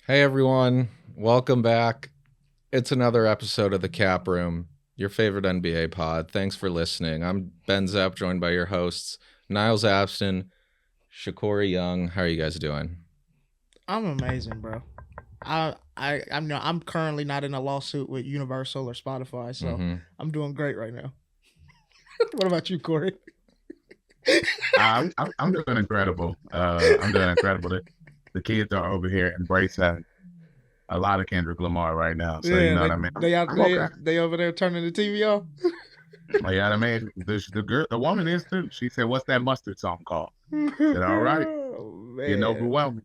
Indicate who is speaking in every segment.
Speaker 1: Hey everyone, welcome back. It's another episode of the Cap Room, your favorite NBA pod. Thanks for listening. I'm Ben Zepp, joined by your hosts, Niles Abston, ShaCorey Young. How are you guys doing?
Speaker 2: I'm amazing, bro. I'm currently not in a lawsuit with Universal or Spotify, so
Speaker 1: Mm-hmm.
Speaker 2: I'm doing great right now. What about you, Corey?
Speaker 3: I'm doing incredible. I'm doing incredible. The kids are over here embracing a lot of Kendrick Lamar right now. So you
Speaker 2: Yeah,
Speaker 3: know what
Speaker 2: they
Speaker 3: I mean.
Speaker 2: they out
Speaker 3: I'm
Speaker 2: they
Speaker 3: okay.
Speaker 2: they over there turning the TV off.
Speaker 3: Like, you know what I mean. The girl, the woman is too. She said, "What's that mustard song called?" I said, "All right,
Speaker 2: Oh,
Speaker 3: getting
Speaker 2: man,
Speaker 3: overwhelming."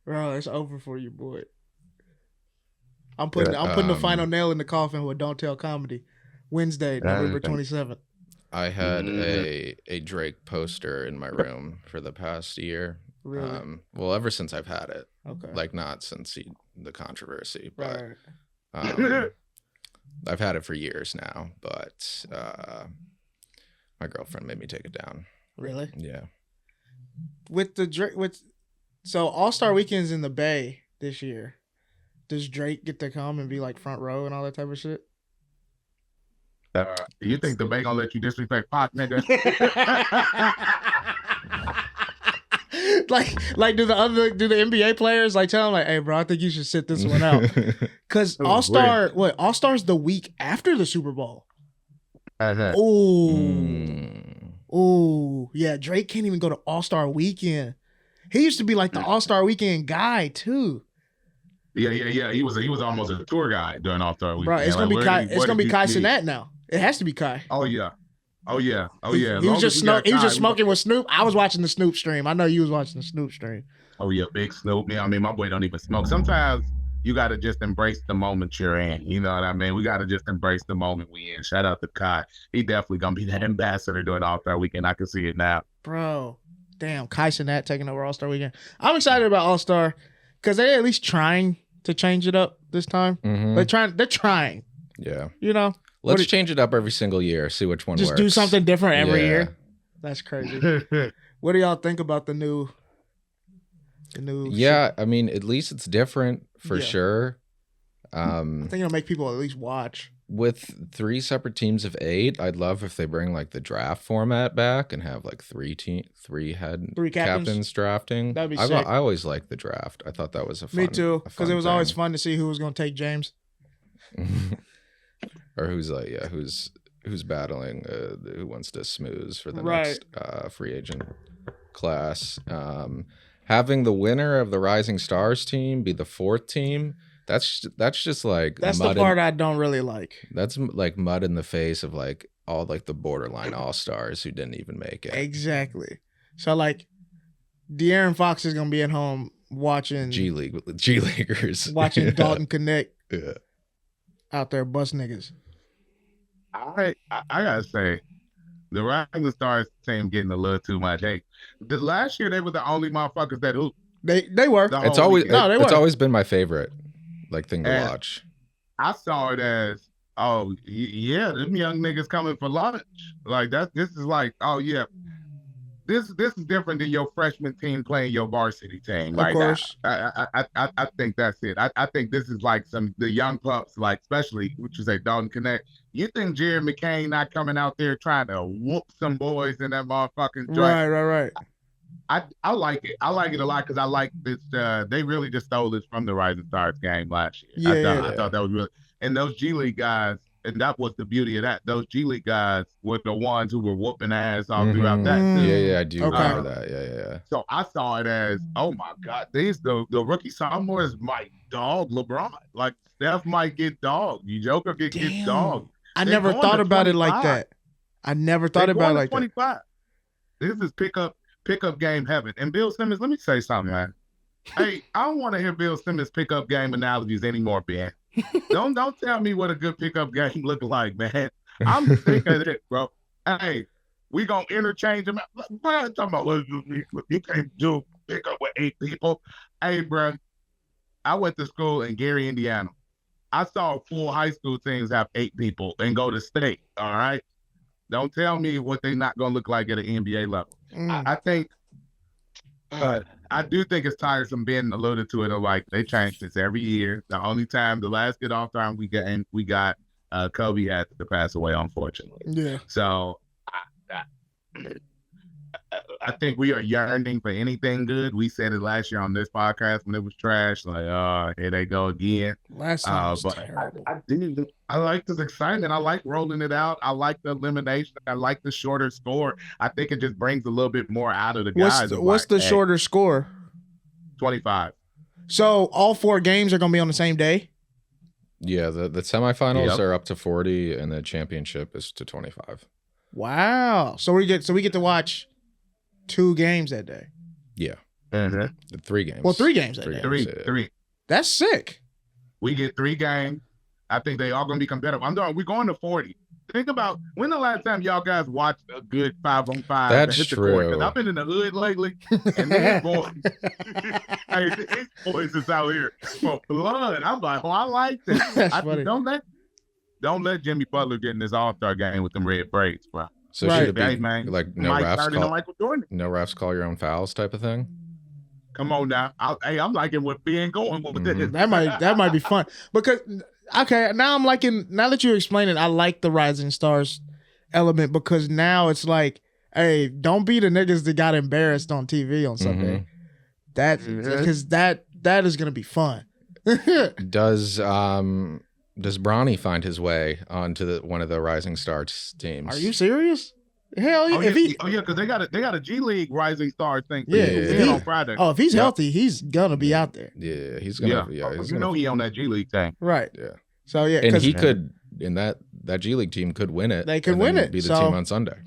Speaker 2: bro, it's over for you, boy. I'm
Speaker 3: Yeah.
Speaker 2: putting the final nail in the coffin with Don't Tell Comedy, Wednesday, November
Speaker 3: Dang.
Speaker 2: 27th.
Speaker 1: I had
Speaker 3: Mhm.
Speaker 1: a Drake poster in my room for the past year.
Speaker 2: Really?
Speaker 1: Well, ever since I've had it,
Speaker 2: Okay.
Speaker 1: like not since the controversy, but
Speaker 2: Right.
Speaker 1: I've had it for years now. But my girlfriend made me take it down.
Speaker 2: Really?
Speaker 1: Yeah.
Speaker 2: With the Drake so All Star Weekend's in the Bay this year. Does Drake get to come and be like front row and all that type of shit?
Speaker 3: You think the bank gonna let you disrespect Pac, nigga?
Speaker 2: like do the NBA players like tell him like, hey bro, I think you should sit this one out? Cause
Speaker 3: Oh,
Speaker 2: All Star's the week after the Super Bowl.
Speaker 3: Uh-huh.
Speaker 2: Oh,
Speaker 1: Mm.
Speaker 2: oh, yeah. Drake can't even go to All Star Weekend. He used to be like the All Star Weekend guy too.
Speaker 3: Yeah. He was almost a tour guide during All Star
Speaker 2: Bro,
Speaker 3: Weekend.
Speaker 2: it's gonna
Speaker 3: Like,
Speaker 2: be
Speaker 3: where
Speaker 2: Kai.
Speaker 3: did he-
Speaker 2: It's
Speaker 3: what
Speaker 2: gonna
Speaker 3: did
Speaker 2: be
Speaker 3: you
Speaker 2: Kai
Speaker 3: see?
Speaker 2: Cenat now. It has to be Kai.
Speaker 3: Oh yeah.
Speaker 2: He
Speaker 3: As
Speaker 2: was
Speaker 3: long as
Speaker 2: just
Speaker 3: we got
Speaker 2: he was
Speaker 3: Kai,
Speaker 2: just smoking with Snoop. I was watching the Snoop stream. I know you was watching the Snoop stream.
Speaker 3: Oh yeah, big Snoop. Yeah, I mean, my boy don't even smoke. Sometimes you got to just embrace the moment you're in. You know what I mean? We got to just embrace the moment we in. Shout out to Kai. He definitely gonna be that ambassador during All Star Weekend. I can see it now.
Speaker 2: Bro, damn, Kai Cenat taking over All Star Weekend. I'm excited about All Star because they're at least trying to change it up this time.
Speaker 1: Mhm.
Speaker 2: They're trying.
Speaker 1: Yeah.
Speaker 2: You know,
Speaker 1: Let's
Speaker 2: What do-
Speaker 1: change it up every single year. See which one
Speaker 2: just
Speaker 1: works.
Speaker 2: do something different every
Speaker 1: Yeah.
Speaker 2: year. That's crazy. What do y'all think about the new?
Speaker 1: Yeah, I mean, at least it's different for
Speaker 2: Yeah.
Speaker 1: sure.
Speaker 2: I think it'll make people at least watch.
Speaker 1: With 3 separate teams of 8, I'd love if they bring like the draft format back and have like three
Speaker 2: Three captains?
Speaker 1: captains drafting.
Speaker 2: That'd be
Speaker 1: I
Speaker 2: sick.
Speaker 1: always liked the draft. I thought that was a fun.
Speaker 2: Me too,
Speaker 1: a
Speaker 2: because
Speaker 1: fun
Speaker 2: it was always
Speaker 1: thing.
Speaker 2: fun to see who was going to take James.
Speaker 1: Or who's like, yeah, who's battling, who wants to smooze for the
Speaker 2: Right.
Speaker 1: next free agent class. Having the winner of the Rising Stars team be the 4th team, that's just like
Speaker 2: That's the
Speaker 1: mud in-
Speaker 2: part I don't really like.
Speaker 1: that's like mud in the face of like all like the borderline all-stars who didn't even make it.
Speaker 2: Exactly. So like, De'Aaron Fox is gonna be at home watching
Speaker 1: G Leaguers.
Speaker 2: watching
Speaker 1: Yeah.
Speaker 2: Dalton Connect
Speaker 1: Yeah.
Speaker 2: out there bust niggas.
Speaker 3: I gotta say, the Rising Stars team getting a little too much hate. The last year they were the only motherfuckers that hooped.
Speaker 2: They were.
Speaker 3: The
Speaker 1: It's
Speaker 3: whole
Speaker 1: always
Speaker 3: weekend.
Speaker 2: No, they
Speaker 1: it's
Speaker 2: were.
Speaker 1: always been my favorite like thing to
Speaker 3: And-
Speaker 1: watch.
Speaker 3: I saw it as, oh yeah, them young niggas coming for lunch. Like that. This is like, oh yeah, this is different than your freshman team playing your varsity team.
Speaker 2: Of
Speaker 3: Like
Speaker 2: course.
Speaker 3: I think that's it. I think this is like the young pups, like especially what you say, Dalton Connect. You think Jerry McCain not coming out there trying to whoop some boys in that motherfucking joint?
Speaker 2: Right.
Speaker 3: I like it. I like it a lot because I like this. They really just stole this from the Rising Stars game last year.
Speaker 2: Yeah.
Speaker 3: I thought that was really, and those G League guys, and that was the beauty of that. Those G League guys were the ones who were whooping ass all throughout that.
Speaker 2: Mhm.
Speaker 3: Too.
Speaker 1: Yeah, I do
Speaker 2: Okay.
Speaker 1: remember that. Yeah.
Speaker 3: So I saw it as, oh my God, the rookie sophomores might dog LeBron. Like Steph might get dogged. Joker get
Speaker 2: Damn.
Speaker 3: dogged.
Speaker 2: I
Speaker 3: They
Speaker 2: never
Speaker 3: going
Speaker 2: thought
Speaker 3: to
Speaker 2: about it like
Speaker 3: 25.
Speaker 2: that. I never thought
Speaker 3: They
Speaker 2: about it
Speaker 3: going to
Speaker 2: like that.
Speaker 3: 25. This is pickup game heaven. And Bill Simmons, let me say something, man. Hey, I don't want to hear Bill Simmons pickup game analogies anymore, Ben. Don't tell me what a good pickup game look like, man. I'm sick of it, bro. Hey, we gonna interchange them. What are you talking about? What you can't do pickup with 8 people. Hey, bro, I went to school in Gary, Indiana. I saw full high school teams have 8 people and go to state. All right. Don't tell me what they're not gonna look like at an NBA level.
Speaker 2: Mm.
Speaker 3: I think I do think it's tiresome. Ben alluded to it. Like they change this every year. The last good all time we got Kobe had to pass away, unfortunately.
Speaker 2: Yeah.
Speaker 3: So I think we are yearning for anything good. We said it last year on this podcast when it was trash. Like, here they go again.
Speaker 2: Last time was
Speaker 3: but
Speaker 2: terrible.
Speaker 3: I like this excitement. I like rolling it out. I like the elimination. I like the shorter score. I think it just brings a little bit more out of the guys.
Speaker 2: What's the shorter score?
Speaker 3: 25.
Speaker 2: So all 4 games are going to be on the same day?
Speaker 1: Yeah, the semifinals are up to 40, and the championship is to 25.
Speaker 2: Wow. So we get to watch 2 games that day.
Speaker 1: Yeah.
Speaker 3: Mm-hmm.
Speaker 1: 3 games.
Speaker 2: Well, 3 games that day.
Speaker 3: Three.
Speaker 2: That's sick.
Speaker 3: We get 3 games. I think they all going to be competitive. We're going to 40. Think about when the last time y'all guys watched a good 5-on-5.
Speaker 1: That's true.
Speaker 3: Because I've been in the hood lately, and these boys, these boys is out here for blood. I'm like, I like this.
Speaker 2: Funny.
Speaker 3: Don't let Jimmy Butler get in this All-Star game with them red braids, bro.
Speaker 1: So
Speaker 2: Right.
Speaker 1: should it be like no refs call your own fouls type of thing?
Speaker 3: Come on now. I'm liking what being going with this.
Speaker 2: That might be fun because now that you explain it, I like the Rising Stars element because now it's like, hey, don't be the niggas that got embarrassed on TV on Sunday. Because that is gonna be fun.
Speaker 1: Does Bronny find his way onto one of the Rising Stars teams?
Speaker 2: Are you serious? Hell yeah!
Speaker 3: Because they got a G League Rising Stars thing.
Speaker 2: On
Speaker 3: Friday.
Speaker 2: Oh, if he's healthy, he's gonna be out there.
Speaker 1: Yeah, he's gonna. Yeah, he's
Speaker 3: gonna. He on that G League thing.
Speaker 2: Right.
Speaker 1: Yeah.
Speaker 2: So yeah,
Speaker 1: and he could in that G League team could win it.
Speaker 2: They could win it.
Speaker 1: Be the team on Sunday.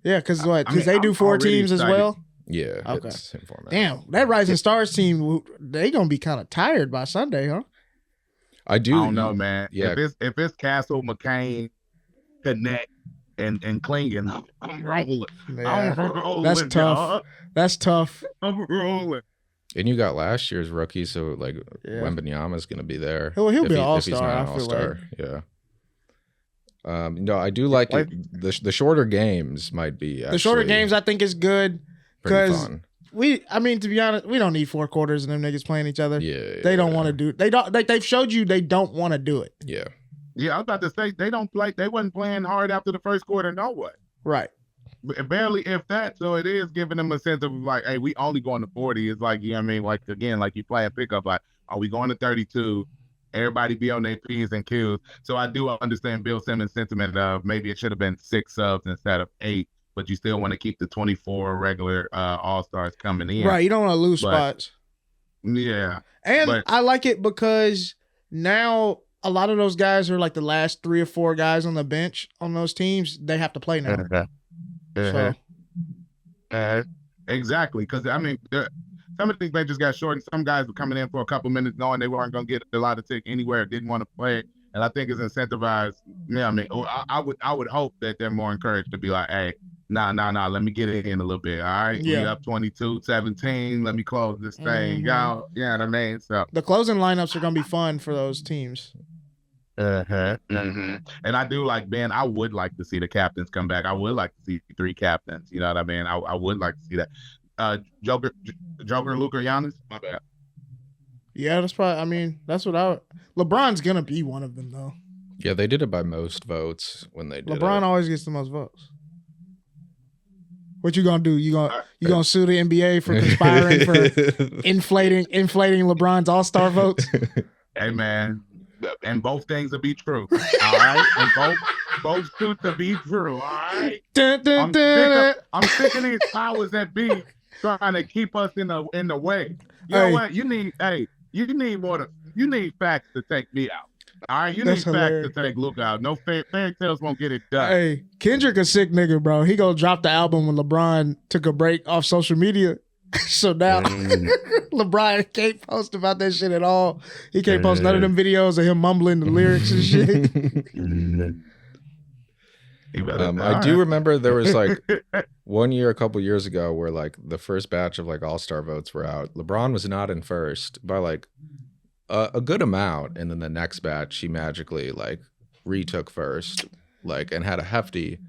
Speaker 2: Yeah, because they do 4 teams as well.
Speaker 1: Yeah.
Speaker 2: Okay.
Speaker 1: Same format.
Speaker 2: Damn, that Rising Stars team, they gonna be kind of tired by Sunday, huh?
Speaker 1: I
Speaker 3: don't know, man.
Speaker 1: Yeah.
Speaker 3: If it's Castle, McCain, Connect, and Klingon, I'm rolling.
Speaker 2: Yeah.
Speaker 3: I'm rolling.
Speaker 2: That's tough.
Speaker 3: Y'all.
Speaker 2: That's tough.
Speaker 3: I'm rolling.
Speaker 1: And you got last year's rookie, so like Wembanyama's going to be there.
Speaker 2: He'll be an all-star.
Speaker 1: If he's not an all-star, yeah. I do like it. The shorter games might be.
Speaker 2: The shorter games, I think, is good because to be honest, we don't need 4 quarters and them niggas playing each other.
Speaker 1: Yeah,
Speaker 2: they don't want to do. They don't. They've showed you they don't want to do it.
Speaker 1: Yeah.
Speaker 3: Yeah, I was about to say they don't play. They wasn't playing hard after the first quarter. No way.
Speaker 2: Right.
Speaker 3: Barely, if that. So it is giving them a sense of like, hey, we only going to 40. It's like, like again, like you play a pickup. Like, are we going to 32? Everybody be on their P's and Q's. So I do understand Bill Simmons' sentiment of maybe it should have been 6 subs instead of 8, but you still want to keep the 24 regular All-Stars coming in.
Speaker 2: Right. You don't want to lose spots.
Speaker 3: Yeah.
Speaker 2: And I like it because now a lot of those guys are like the last 3 or 4 guys on the bench on those teams. They have to play now.
Speaker 3: Exactly. Because, some of these benches got short, and some guys were coming in for a couple minutes knowing they weren't going to get a lot of tick anywhere, didn't want to play. And I think it's incentivized. I would hope that they're more encouraged to be like, hey, nah, let me get it in a little bit. All right. Yeah. We up 22-17. Let me close this thing out. You know what I mean? So
Speaker 2: the closing lineups are going to be fun for those teams.
Speaker 3: And I do like, Ben, I would like to see the captains come back. I would like to see 3 captains. You know what I mean? I would like to see that. Joker, Luka, Giannis. My bad.
Speaker 2: Yeah, that's probably. That's what LeBron's gonna be one of them though.
Speaker 1: Yeah, they did it by most votes when they did.
Speaker 2: LeBron always gets the most votes. What you gonna do? You gonna sue the NBA for conspiring for inflating LeBron's All-Star votes?
Speaker 3: Hey man, and both things will be true. All right, and both suits will be true. All right. I'm sick of these powers that be trying to keep us in the way. You know what? You need facts to take me out. All right, you need facts to take Luke out. No fairy tales won't get it done.
Speaker 2: Hey, Kendrick a sick nigga, bro. He gonna drop the album when LeBron took a break off social media. So now LeBron can't post about that shit at all. He can't post none of them videos of him mumbling the lyrics and shit.
Speaker 1: I do remember there was like one year, a couple years ago, where like the first batch of like All-Star votes were out. LeBron was not in first by like a good amount, and then the next batch he magically like retook first, like, and had a hefty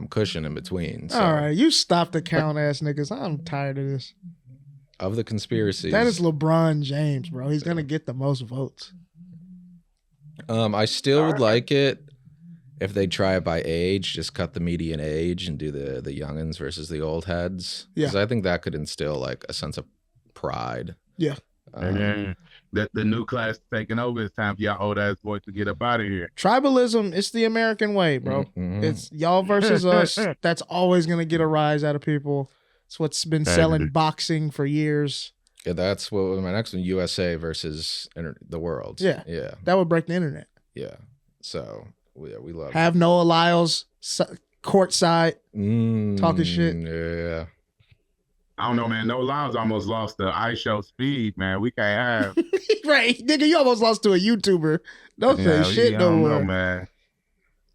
Speaker 1: cushion in between. So.
Speaker 2: All right, you stop the count, ass niggas. I'm tired of this.
Speaker 1: of the conspiracies.
Speaker 2: That is LeBron James, bro. He's gonna get the most votes.
Speaker 1: I still would like it if they try it by age, just cut the median age and do the youngins versus the old heads. Because I think that could instill like a sense of pride.
Speaker 2: Yeah.
Speaker 3: And then the new class taking over. It's time for y'all old ass boys to get up out of here.
Speaker 2: Tribalism, it's the American way, bro. It's y'all versus us. That's always gonna get a rise out of people. It's what's been selling boxing for years.
Speaker 1: Yeah, that's what my next one. USA versus the world.
Speaker 2: Yeah. That would break the internet.
Speaker 1: Yeah. So we love
Speaker 2: have Noah Lyles courtside talking shit.
Speaker 1: Yeah.
Speaker 3: I don't know, man. Noah Lyles almost lost the ice show speed, man. We can't have.
Speaker 2: Right, nigga, you almost lost to a YouTuber. Don't say shit no more,
Speaker 3: man.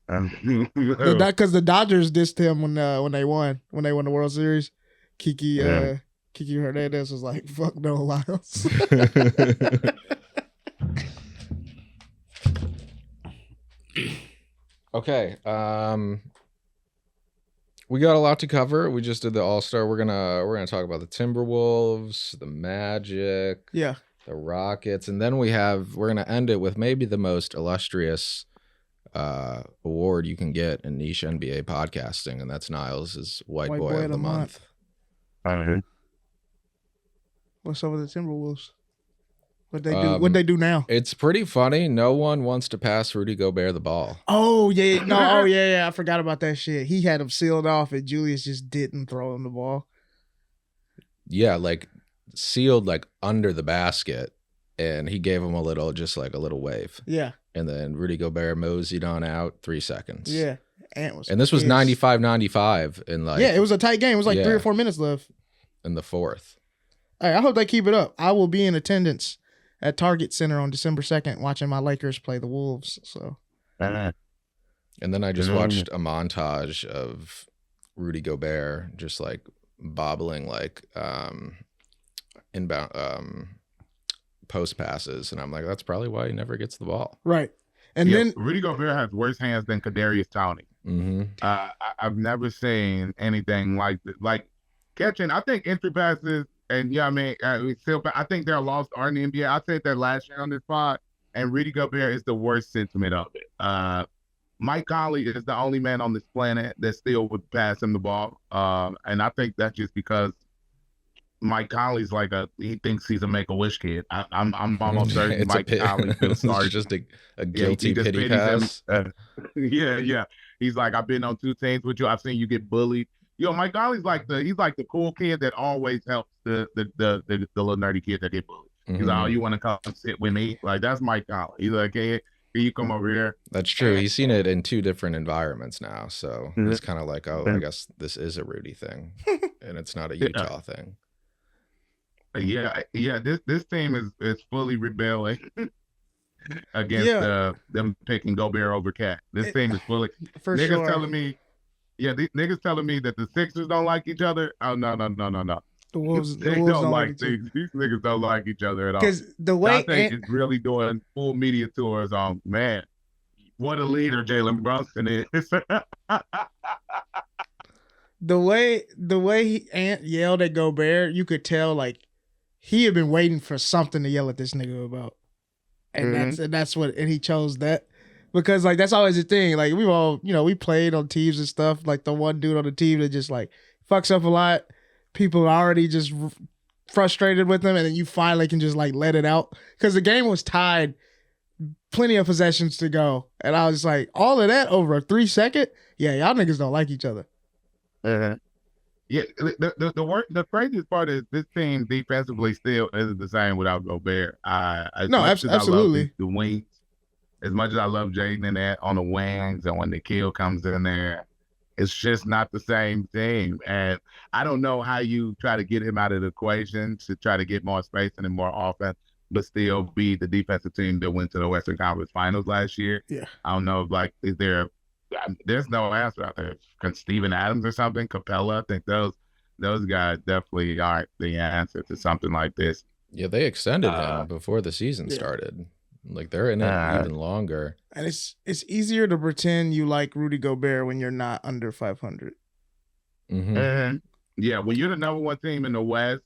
Speaker 2: That because the Dodgers dissed him when they won the World Series. Kiki Hernandez was like, "Fuck Noah Lyles."
Speaker 1: Okay. We got a lot to cover. We just did the All-Star. We're gonna talk about the Timberwolves, the Magic,
Speaker 2: the
Speaker 1: Rockets, and then we're gonna end it with maybe the most illustrious award you can get in niche NBA podcasting, and that's Niles' White Boy of the Month.
Speaker 2: What's up with the Timberwolves? What they do now?
Speaker 1: It's pretty funny. No one wants to pass Rudy Gobert the ball.
Speaker 2: Oh yeah, no, oh yeah. I forgot about that shit. He had him sealed off, and Julius just didn't throw him the ball.
Speaker 1: Yeah, like sealed like under the basket, and he gave him a little wave.
Speaker 2: Yeah,
Speaker 1: and then Rudy Gobert moseyed on out 3 seconds.
Speaker 2: Yeah,
Speaker 1: and this was 95-95 in like
Speaker 2: it was a tight game. It was like 3 or 4 minutes left
Speaker 1: in the fourth.
Speaker 2: Hey, I hope they keep it up. I will be in attendance at Target Center on December 2nd watching my Lakers play the Wolves. So,
Speaker 1: and then I just watched a montage of Rudy Gobert just like bobbling like inbound post passes, and I'm like, that's probably why he never gets the ball.
Speaker 2: Right. And then
Speaker 3: Rudy Gobert has worse hands than Kadarius Toney. I've never seen anything like catching. I think entry passes. And I think they're a lost art in the NBA. I said that last year on this pod, and Rudy Gobert is the worst sentiment of it. Mike Conley is the only man on this planet that still would pass him the ball. And I think that's just because Mike Conley's he thinks he's a Make-A-Wish kid. I'm almost certain Mike Conley feels sorry.
Speaker 1: It's just a guilty pity pass.
Speaker 3: Yeah. He's like, I've been on 2 teams with you. I've seen you get bullied. Mike Conley's he's like the cool kid that always helps the little nerdy kid that get bullied. He's like, oh, you want to come sit with me? Like, that's Mike Conley. He's like, hey, you come over here.
Speaker 1: That's true. He's seen it in 2 different environments now. So it's kind of like, I guess this is a Rudy thing and it's not a Utah thing.
Speaker 3: Yeah. This team is fully rebelling against them picking Gobert over Cat. This team is fully niggas telling me. Yeah, these niggas telling me that the Sixers don't like each other. Oh no. The
Speaker 2: Wolves
Speaker 3: don't like these niggas don't like each other at all.
Speaker 2: Because the way
Speaker 3: I think it's really doing full media tours on, man, what a leader Jalen Brunson is.
Speaker 2: the way he yelled at Gobert, you could tell like he had been waiting for something to yell at this nigga about, and that's what he chose that. Because, like, that's always the thing. Like, we've all, we played on teams and stuff. Like, the one dude on the team that just, like, fucks up a lot. People are already just frustrated with him. And then you finally can just, like, let it out. Because the game was tied. Plenty of possessions to go. And I was like, all of that over a 3-second? Yeah, y'all niggas don't like each other.
Speaker 3: Yeah, the craziest part is this team defensively still isn't the same without Gobert.
Speaker 2: Absolutely.
Speaker 3: The wings. As much as I love Jaden and that on the wings and when the kill comes in there, it's just not the same thing. And I don't know how you try to get him out of the equation to try to get more space and more offense, but still be the defensive team that went to the Western Conference Finals last year.
Speaker 2: Yeah.
Speaker 3: I don't know, there's no answer out there. Can Steven Adams or something, Capella, I think those guys definitely aren't the answer to something like this.
Speaker 1: Yeah, they extended him before the season started. Like, they're in it even longer.
Speaker 2: And it's easier to pretend you like Rudy Gobert when you're not under 500.
Speaker 3: Yeah, when you're the number 1 team in the West,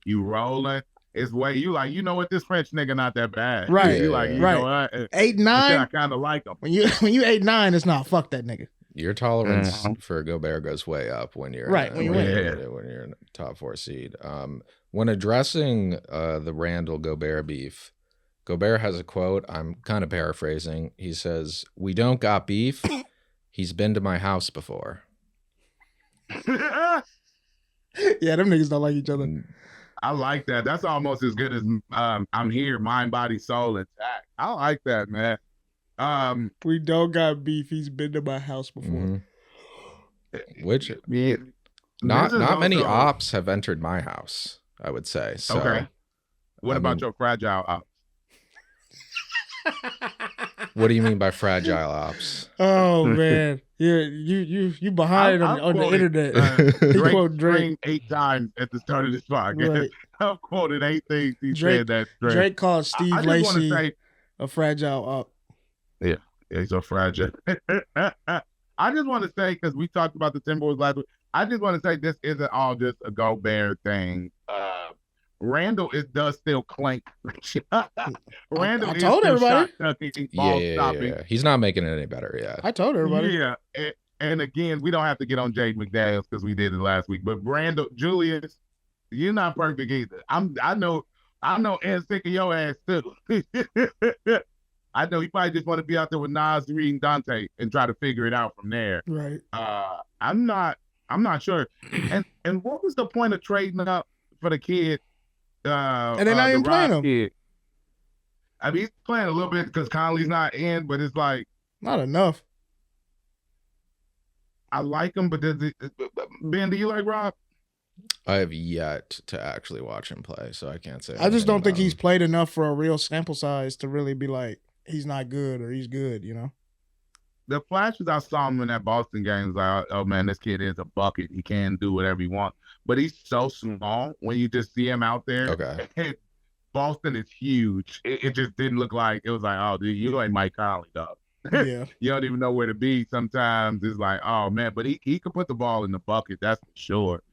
Speaker 3: you rolling. It's way you like, you know what, this French nigga not that bad.
Speaker 2: Right.
Speaker 3: You like, you
Speaker 2: Right.
Speaker 3: know what?
Speaker 2: 8'9".
Speaker 3: I kind of like him.
Speaker 2: When you 8'9", it's not fuck that nigga.
Speaker 1: Your tolerance for Gobert goes way up when you're
Speaker 2: right when you win.
Speaker 1: When you're in a top 4 seed. When addressing the Randall Gobert beef, Gobert has a quote. I'm kind of paraphrasing. He says, "We don't got beef. He's been to my house before."
Speaker 2: Yeah, them niggas don't like each other.
Speaker 3: I like that. That's almost as good as I'm here, mind, body, soul intact. I like that, man.
Speaker 2: We don't got beef. He's been to my house before.
Speaker 1: Mm-hmm. Which
Speaker 3: yeah,
Speaker 1: not many ops have entered my house, I would say. So,
Speaker 3: okay. What about your fragile ops?
Speaker 1: What do you mean by fragile ops?
Speaker 2: Oh man, you behind on the internet. He quoted Drake
Speaker 3: 8 times at the start of this podcast. Right. I've quoted 8 things he said that
Speaker 2: Drake called Steve Lacy a fragile op.
Speaker 3: Yeah, he's so fragile. I just want to say, because we talked about the Timberwolves last week, I just want to say this isn't all just a Gobert thing. Randall does still clank. Randall
Speaker 2: I told everybody.
Speaker 1: Yeah. He's not making it any better yet.
Speaker 2: I told everybody.
Speaker 3: Yeah, and again, we don't have to get on Jade McDaniels because we did it last week. But Randall, Julius, you're not perfect either. I know, and sick of your ass too. I know he probably just want to be out there with Nas reading Dante and try to figure it out from there.
Speaker 2: Right.
Speaker 3: I'm not sure. And what was the point of trading up for the kid?
Speaker 2: And they're not even playing him.
Speaker 3: Kid. I mean, he's playing a little bit because Conley's not in, but it's like
Speaker 2: not enough.
Speaker 3: I like him, but Ben, do you like Rob?
Speaker 1: I have yet to actually watch him play, so I can't say.
Speaker 2: I just don't think he's played enough for a real sample size to really be like he's not good or he's good, you know?
Speaker 3: The flashes I saw him in that Boston game was like, oh man, this kid is a bucket. He can do whatever he wants. But he's so small when you just see him out there.
Speaker 1: Okay.
Speaker 3: Boston is huge. It just didn't look like, it was like, oh, dude, you ain't Mike Conley, dog.
Speaker 2: Yeah.
Speaker 3: You don't even know where to be sometimes. It's like, oh man, but he could put the ball in the bucket, that's for sure.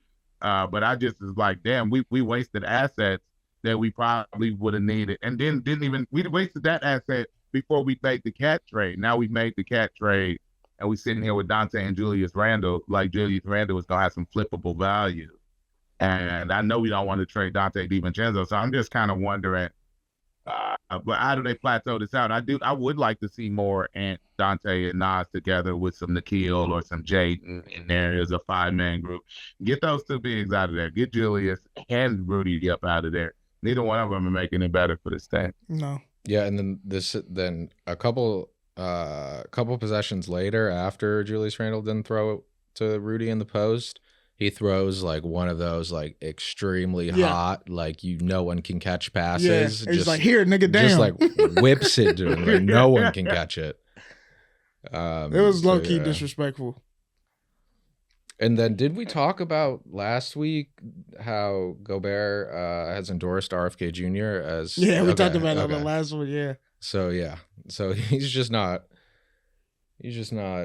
Speaker 3: But I just was like, damn, we wasted assets that we probably would have needed. And then we wasted that asset before we made the cat trade. Now we made the cat trade and we sitting here with Dante and Julius Randle. Like Julius Randle is gonna have some flippable value. And I know we don't want to trade Dante DiVincenzo, so I'm just kind of wondering, but how do they plateau this out? I would like to see more Dante and Nas together with some Nikhil or some Jaden in there as a 5-man group. Get those 2 bigs out of there. Get Julius and Rudy up out of there. Neither one of them are making it better for this team.
Speaker 2: No.
Speaker 1: Yeah, and then a couple possessions later, after Julius Randle didn't throw to Rudy in the post, he throws like one of those like extremely hot, like no one can catch passes.
Speaker 2: Yeah, he's like, here, nigga, down.
Speaker 1: Just like whips it to him, like no one can catch it.
Speaker 2: It was low key disrespectful.
Speaker 1: And then did we talk about last week how Gobert has endorsed RFK Jr. as...
Speaker 2: Yeah, we talked about it on the last one, yeah.
Speaker 1: So he's just not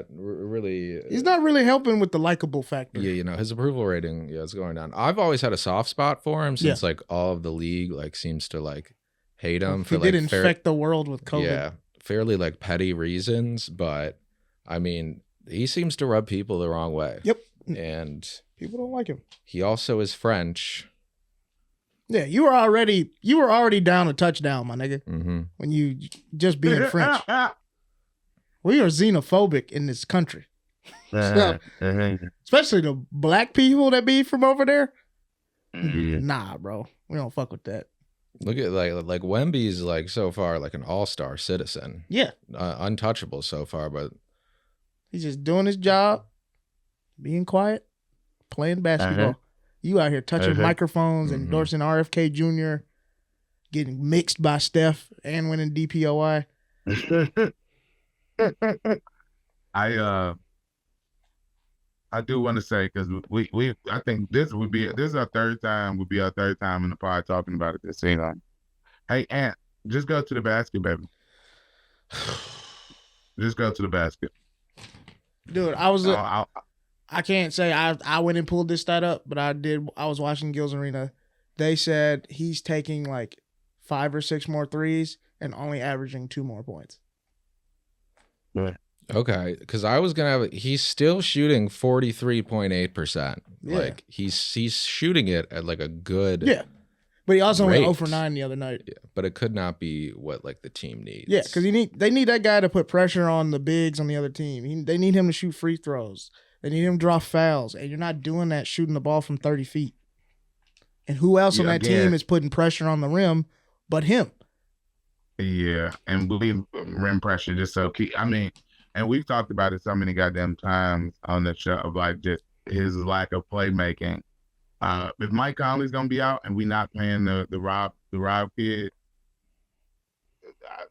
Speaker 1: really...
Speaker 2: He's not really helping with the likable factor.
Speaker 1: Yeah, his approval rating, is going down. I've always had a soft spot for him since like all of the league like seems to like hate him for
Speaker 2: he did infect the world with COVID.
Speaker 1: Yeah, fairly like petty reasons, but I mean, he seems to rub people the wrong way.
Speaker 2: Yep.
Speaker 1: And
Speaker 2: people don't like him. He
Speaker 1: also is French.
Speaker 2: Yeah, you were already down a touchdown, my nigga.
Speaker 1: Mm-hmm.
Speaker 2: When you just being French. We are xenophobic in this country. So, especially the black people that be from over there.
Speaker 3: Yeah.
Speaker 2: Nah, bro. We don't fuck with that.
Speaker 1: Look at like Wemby's like so far like an all-star citizen.
Speaker 2: Yeah.
Speaker 1: Untouchable so far, but
Speaker 2: he's just doing his job, being quiet, playing basketball. You out here touching microphones, endorsing RFK Jr., getting mixed by Steph and winning DPOI.
Speaker 3: I do want to say, because I think this is our third time in the pod talking about it this season. Hey, Ant, just go to the basket, baby. Just go to the basket.
Speaker 2: Dude, I can't say I went and pulled this stat up, but I was watching Gil's Arena, they said he's taking like 5 or 6 more threes and only averaging 2 more points.
Speaker 1: Okay, because I was gonna have. He's still shooting 43.8%.
Speaker 2: Yeah.
Speaker 1: Like he's shooting it at like a good.
Speaker 2: Yeah, but he also went
Speaker 1: rate.
Speaker 2: 0 for 9 the other night.
Speaker 1: Yeah, but it could not be what like the team needs.
Speaker 2: Yeah, because they need that guy to put pressure on the bigs on the other team. They need him to shoot free throws. They need him to draw fouls, and you're not doing that shooting the ball from 30 feet. And who else on that team is putting pressure on the rim but him?
Speaker 3: Yeah, and believe rim pressure just so key. I mean, and we've talked about it so many goddamn times on the show of like just his lack of playmaking. If Mike Conley's gonna be out and we not paying the Rob kid,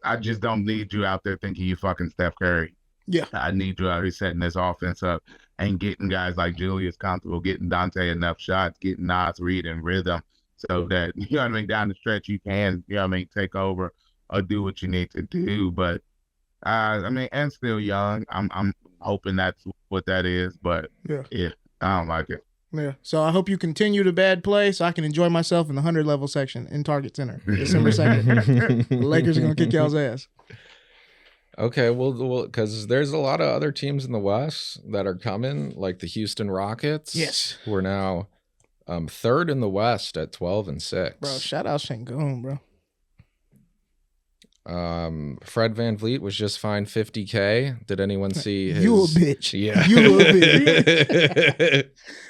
Speaker 3: I just don't need you out there thinking you fucking Steph Curry.
Speaker 2: Yeah,
Speaker 3: I need you out here setting this offense up and getting guys like Julius comfortable, getting Dante enough shots, getting Nas Reed in rhythm, so that you know what I mean. Down the stretch, you can take over or do what you need to do. But I mean, and still young. I'm hoping that's what that is. But yeah, I don't like it.
Speaker 2: Yeah. So I hope you continue to bad play so I can enjoy myself in the 100 level section in Target Center December 2nd. The Lakers are gonna kick y'all's ass.
Speaker 1: Okay, well, because there's a lot of other teams in the West that are coming, like the Houston Rockets.
Speaker 2: Yes.
Speaker 1: Who are now third in the West at 12-6.
Speaker 2: Bro, shout out Şengün, bro.
Speaker 1: Fred VanVleet was just fined $50K. Did anyone see his...
Speaker 2: You a bitch.
Speaker 1: Yeah.
Speaker 2: You a bitch.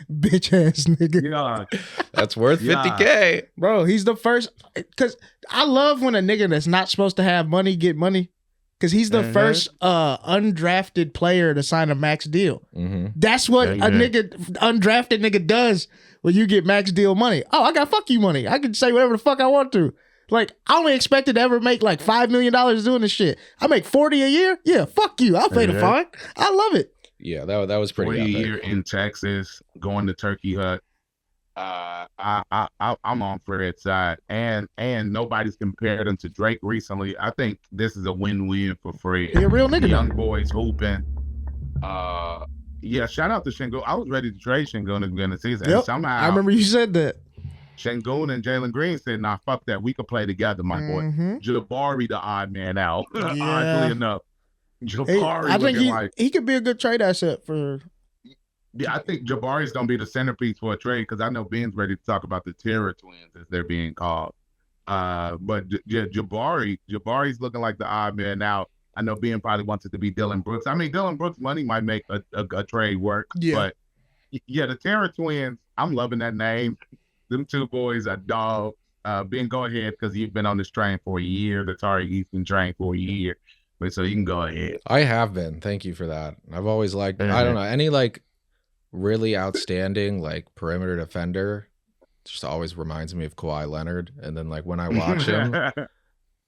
Speaker 2: Bitch ass nigga.
Speaker 3: Yeah.
Speaker 1: That's worth $50K.
Speaker 2: Bro, he's the first. Because I love when a nigga that's not supposed to have money get money. Because he's the first undrafted player to sign a max deal.
Speaker 1: Mm-hmm.
Speaker 2: That's what a undrafted nigga does when you get max deal money. Oh, I got fuck you money. I can say whatever the fuck I want to. Like, I only expected to ever make like $5 million doing this shit. I make 40 a year? Yeah, fuck you. I'll pay the fine. I love it.
Speaker 1: Yeah, that was pretty
Speaker 3: 40
Speaker 1: epic.
Speaker 3: a year in Texas, going to Turkey Hut. I'm on Fred's side, and nobody's compared him to Drake recently. I think this is a win-win for Fred.
Speaker 2: He a real nigga.
Speaker 3: Young boys hooping. Yeah, shout out to Şengün. I was ready to trade Şengün at the beginning of the season.
Speaker 2: Yep.
Speaker 3: And somehow
Speaker 2: I remember you said that.
Speaker 3: Şengün and Jalen Green said, "Nah, fuck that. We could play together, my boy." Jabari, the odd man out. Oddly enough, Jabari.
Speaker 2: I think he could be a good trade asset for.
Speaker 3: Yeah, I think Jabari's gonna be the centerpiece for a trade because I know Ben's ready to talk about the Terror Twins as they're being called. But Jabari's looking like the odd man out. I know Ben probably wants it to be Dylan Brooks. I mean, Dylan Brooks' money might make a trade work.
Speaker 2: Yeah.
Speaker 3: But yeah, the Terror Twins, I'm loving that name. Them two boys are dogs. Ben, go ahead because you've been on this train for a year. The Tari Easton train for a year. But so you can go ahead.
Speaker 1: I have been. Thank you for that. I've always liked. I don't know any like really outstanding like perimeter defender. Just always reminds me of Kawhi Leonard. And then like when I watch him,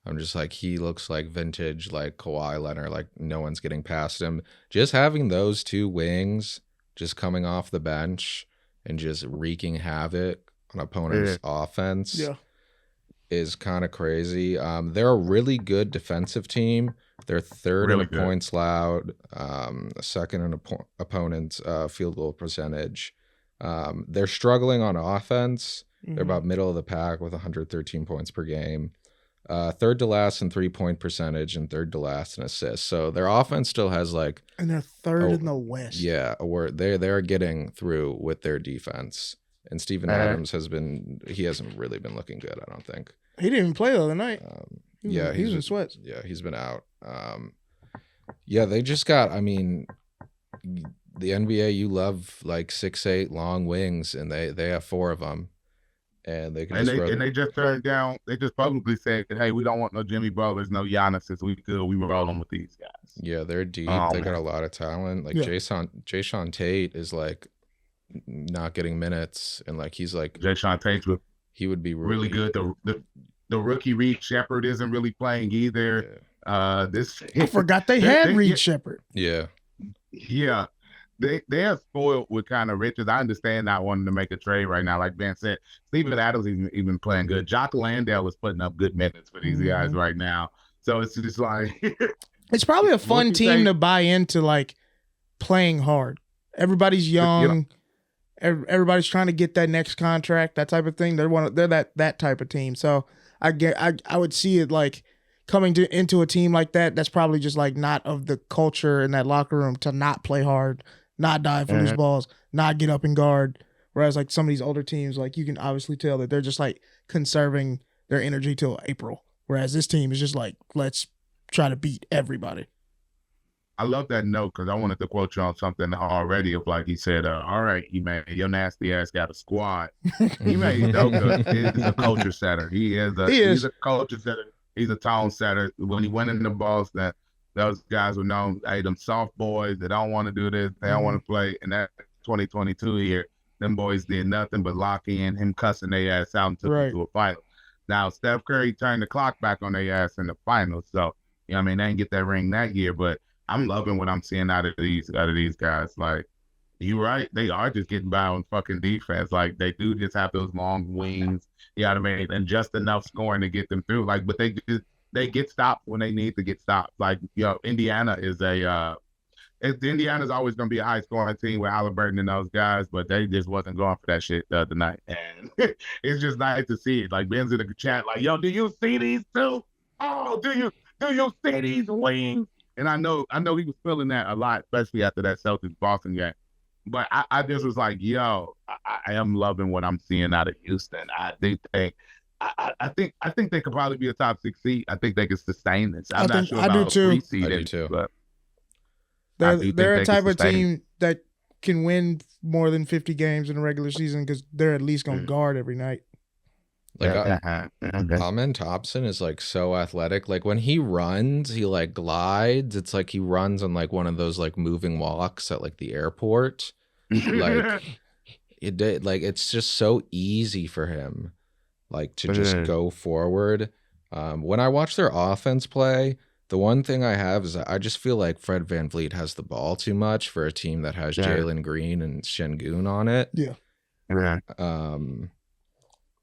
Speaker 1: I'm just like he looks like vintage like Kawhi Leonard. Like no one's getting past him. Just having those two wings just coming off the bench and just wreaking havoc on opponents' offense is kind of crazy. They're a really good defensive team. They're third in points allowed, second in opponent's field goal percentage. They're struggling on offense. They're about middle of the pack with 113 points per game. Third to last in 3-point percentage and third to last in assists. So their offense still has like...
Speaker 2: And they're third in the West.
Speaker 1: Yeah, they're getting through with their defense. And Steven Adams he hasn't really been looking good, I don't think.
Speaker 2: He didn't even play the other night. He was in sweats.
Speaker 1: Yeah, he's been out. Yeah, they just got, I mean, the NBA, you love like 6'8" long wings, and they have 4 of them. And they can
Speaker 3: they just turned down, they just publicly said, hey, we don't want no Jimmy Butlers, no Giannis's. We were rolling with these guys.
Speaker 1: Yeah, they're deep. They got a lot of talent. Like Jason Tate is like not getting minutes, and like he's like
Speaker 3: Jason Tate
Speaker 1: he would be
Speaker 3: really good. The rookie Reed Shepherd isn't really playing either.
Speaker 1: Yeah.
Speaker 2: I forgot they had Reed Shepherd.
Speaker 1: Yeah.
Speaker 3: Yeah. They are spoiled with kind of riches. I understand not wanting to make a trade right now. Like Ben said, Steven Adams even playing good. Jock Landale is putting up good minutes for these guys right now. So it's just like
Speaker 2: it's probably a fun team to buy into, like playing hard. Everybody's young. Everybody's trying to get that next contract, that type of thing. They're that type of team. So I would see it like coming into a team like that. That's probably just like not of the culture in that locker room to not play hard, not dive for loose balls, not get up and guard. Whereas like some of these older teams, like you can obviously tell that they're just like conserving their energy till April. Whereas this team is just like, let's try to beat everybody.
Speaker 3: I love that note because I wanted to quote you on something already of like he said, all right, your nasty ass got a squad. Ime Udoka is a culture setter. He's a culture setter. He's a tone setter. When he went in the Boston, those guys were known, hey, them soft boys that don't want to do this, they don't want to play. And that 2022 year, them boys did nothing but lock in, him cussing their ass out and took them to a final. Now, Steph Curry turned the clock back on their ass in the finals. So, you know what I mean? They didn't get that ring that year, but I'm loving what I'm seeing out of these guys. Like, you're right. They are just getting by on fucking defense. Like, they do just have those long wings, you know what I mean? And just enough scoring to get them through. Like, but they get stopped when they need to get stopped. Like, Indiana is Indiana's always going to be a high scoring team with Halliburton and those guys, but they just wasn't going for that shit the other night. And it's just nice to see it. Like, Ben's in the chat, like, yo, do you see these two? Oh, do you see these wings? And I know he was feeling that a lot, especially after that Celtics Boston game. But I just was like, yo, I am loving what I'm seeing out of Houston. I think they could probably be a top 6 seed. I think they could sustain this. I'm not sure about preseason. I do too. But
Speaker 2: they're a type of team that can win more than 50 games in the regular season because they're at least going to guard every night.
Speaker 1: Like Amen Thompson is like so athletic. Like when he runs, he like glides. It's like he runs on like one of those like moving walks at like the airport. Like it's just so easy for him, like to just go forward. When I watch their offense play, the one thing I have is I just feel like Fred VanVleet has the ball too much for a team that has Jalen Green and Şengün on it.
Speaker 2: Yeah.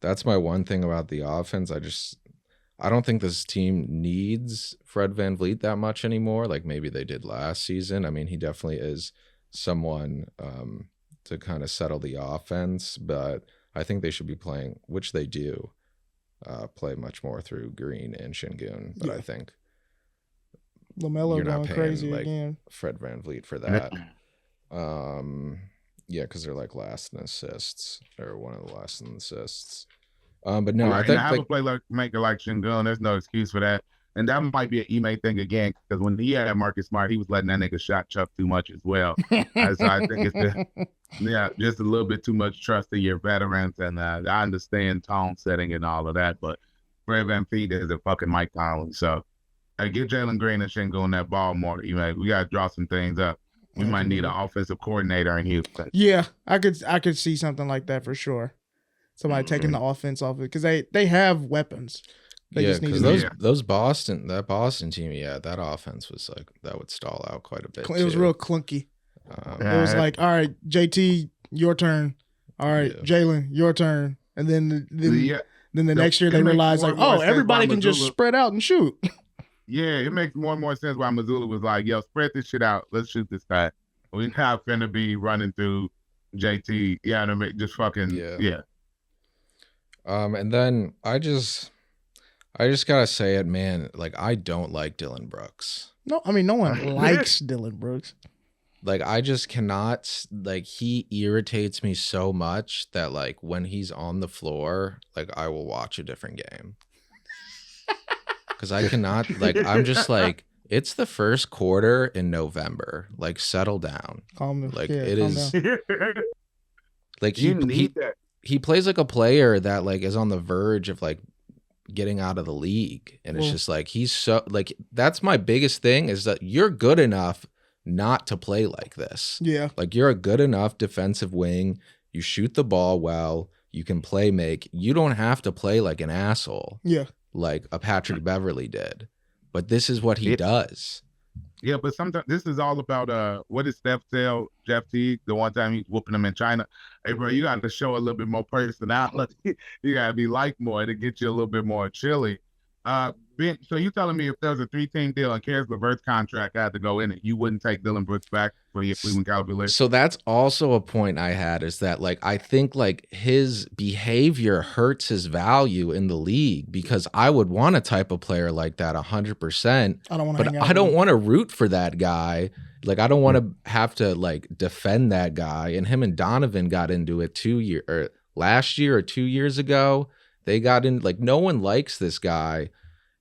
Speaker 1: That's my one thing about the offense. I don't think this team needs Fred VanVleet that much anymore. Like maybe they did last season. I mean, he definitely is someone to kind of settle the offense, but I think they should be playing, which they do, play much more through Green and Şengün. But I think
Speaker 2: LaMelo
Speaker 1: you're not
Speaker 2: going
Speaker 1: paying
Speaker 2: crazy
Speaker 1: like
Speaker 2: again.
Speaker 1: Fred VanVleet for that. Yeah, because they're like last in assists, or one of the last in assists. But no, I think
Speaker 3: have a playmaker like Şengün. There's no excuse for that. And that might be an Ime thing again, because when he had Marcus Smart, he was letting that nigga shot chuck too much as well. So I think it's just a little bit too much trust in your veterans. And I understand tone setting and all of that, but Fred VanVleet is a fucking Mike Conley. So get Jalen Green and Şengün that ball more. Ime, we got to draw some things up. We might need an offensive coordinator in Houston.
Speaker 2: Yeah, I could see something like that for sure. Somebody taking the offense off it because they have weapons. They just need
Speaker 1: that Boston team, that offense was like that would stall out quite a bit.
Speaker 2: It was real clunky. It was like, all right, JT, your turn. All right, Jalen, your turn. And then the next year they realized like, oh, everybody can just spread out and shoot.
Speaker 3: Yeah, it makes more and more sense why Mazzulla was like, yo, spread this shit out. Let's shoot this guy. We're not finna be running through JT. Yeah, just fucking, yeah.
Speaker 1: And then I just gotta say it, man. Like, I don't like Dillon Brooks.
Speaker 2: No, I mean, no one likes Dillon Brooks.
Speaker 1: Like, I just cannot, like, he irritates me so much that, like, when he's on the floor, like, I will watch a different game. Because I cannot, like, I'm just like, it's the first quarter in November. Like, settle down.
Speaker 2: Calm down.
Speaker 1: Like,
Speaker 2: it is.
Speaker 1: Like, he plays like a player that, like, is on the verge of, like, getting out of the league. And it's just like, he's so, like, that's my biggest thing is that you're good enough not to play like this.
Speaker 2: Yeah.
Speaker 1: Like, you're a good enough defensive wing. You shoot the ball well. You can play make. You don't have to play like an asshole.
Speaker 2: Yeah.
Speaker 1: Like a Patrick Beverly did. But this is what he does.
Speaker 3: Yeah, but sometimes this is all about what did Steph tell Jeff Teague the one time he's whooping him in China? Hey, bro, you got to show a little bit more personality. You got to be like more to get you a little bit more chilly. Ben, so you telling me if there was a 3-team deal and Karis LeVert's contract had to go in it, you wouldn't take Dylan Brooks back for your Cleveland Cavaliers?
Speaker 1: So that's also a point I had, is that like I think like his behavior hurts his value in the league, because I would want a type of player like that 100%.
Speaker 2: I don't want to
Speaker 1: But
Speaker 2: hang out
Speaker 1: I
Speaker 2: with
Speaker 1: don't
Speaker 2: him.
Speaker 1: want to root for that guy. Like I don't want to have to like defend that guy. And him and Donovan got into it last year or 2 years ago. They got in, like, no one likes this guy,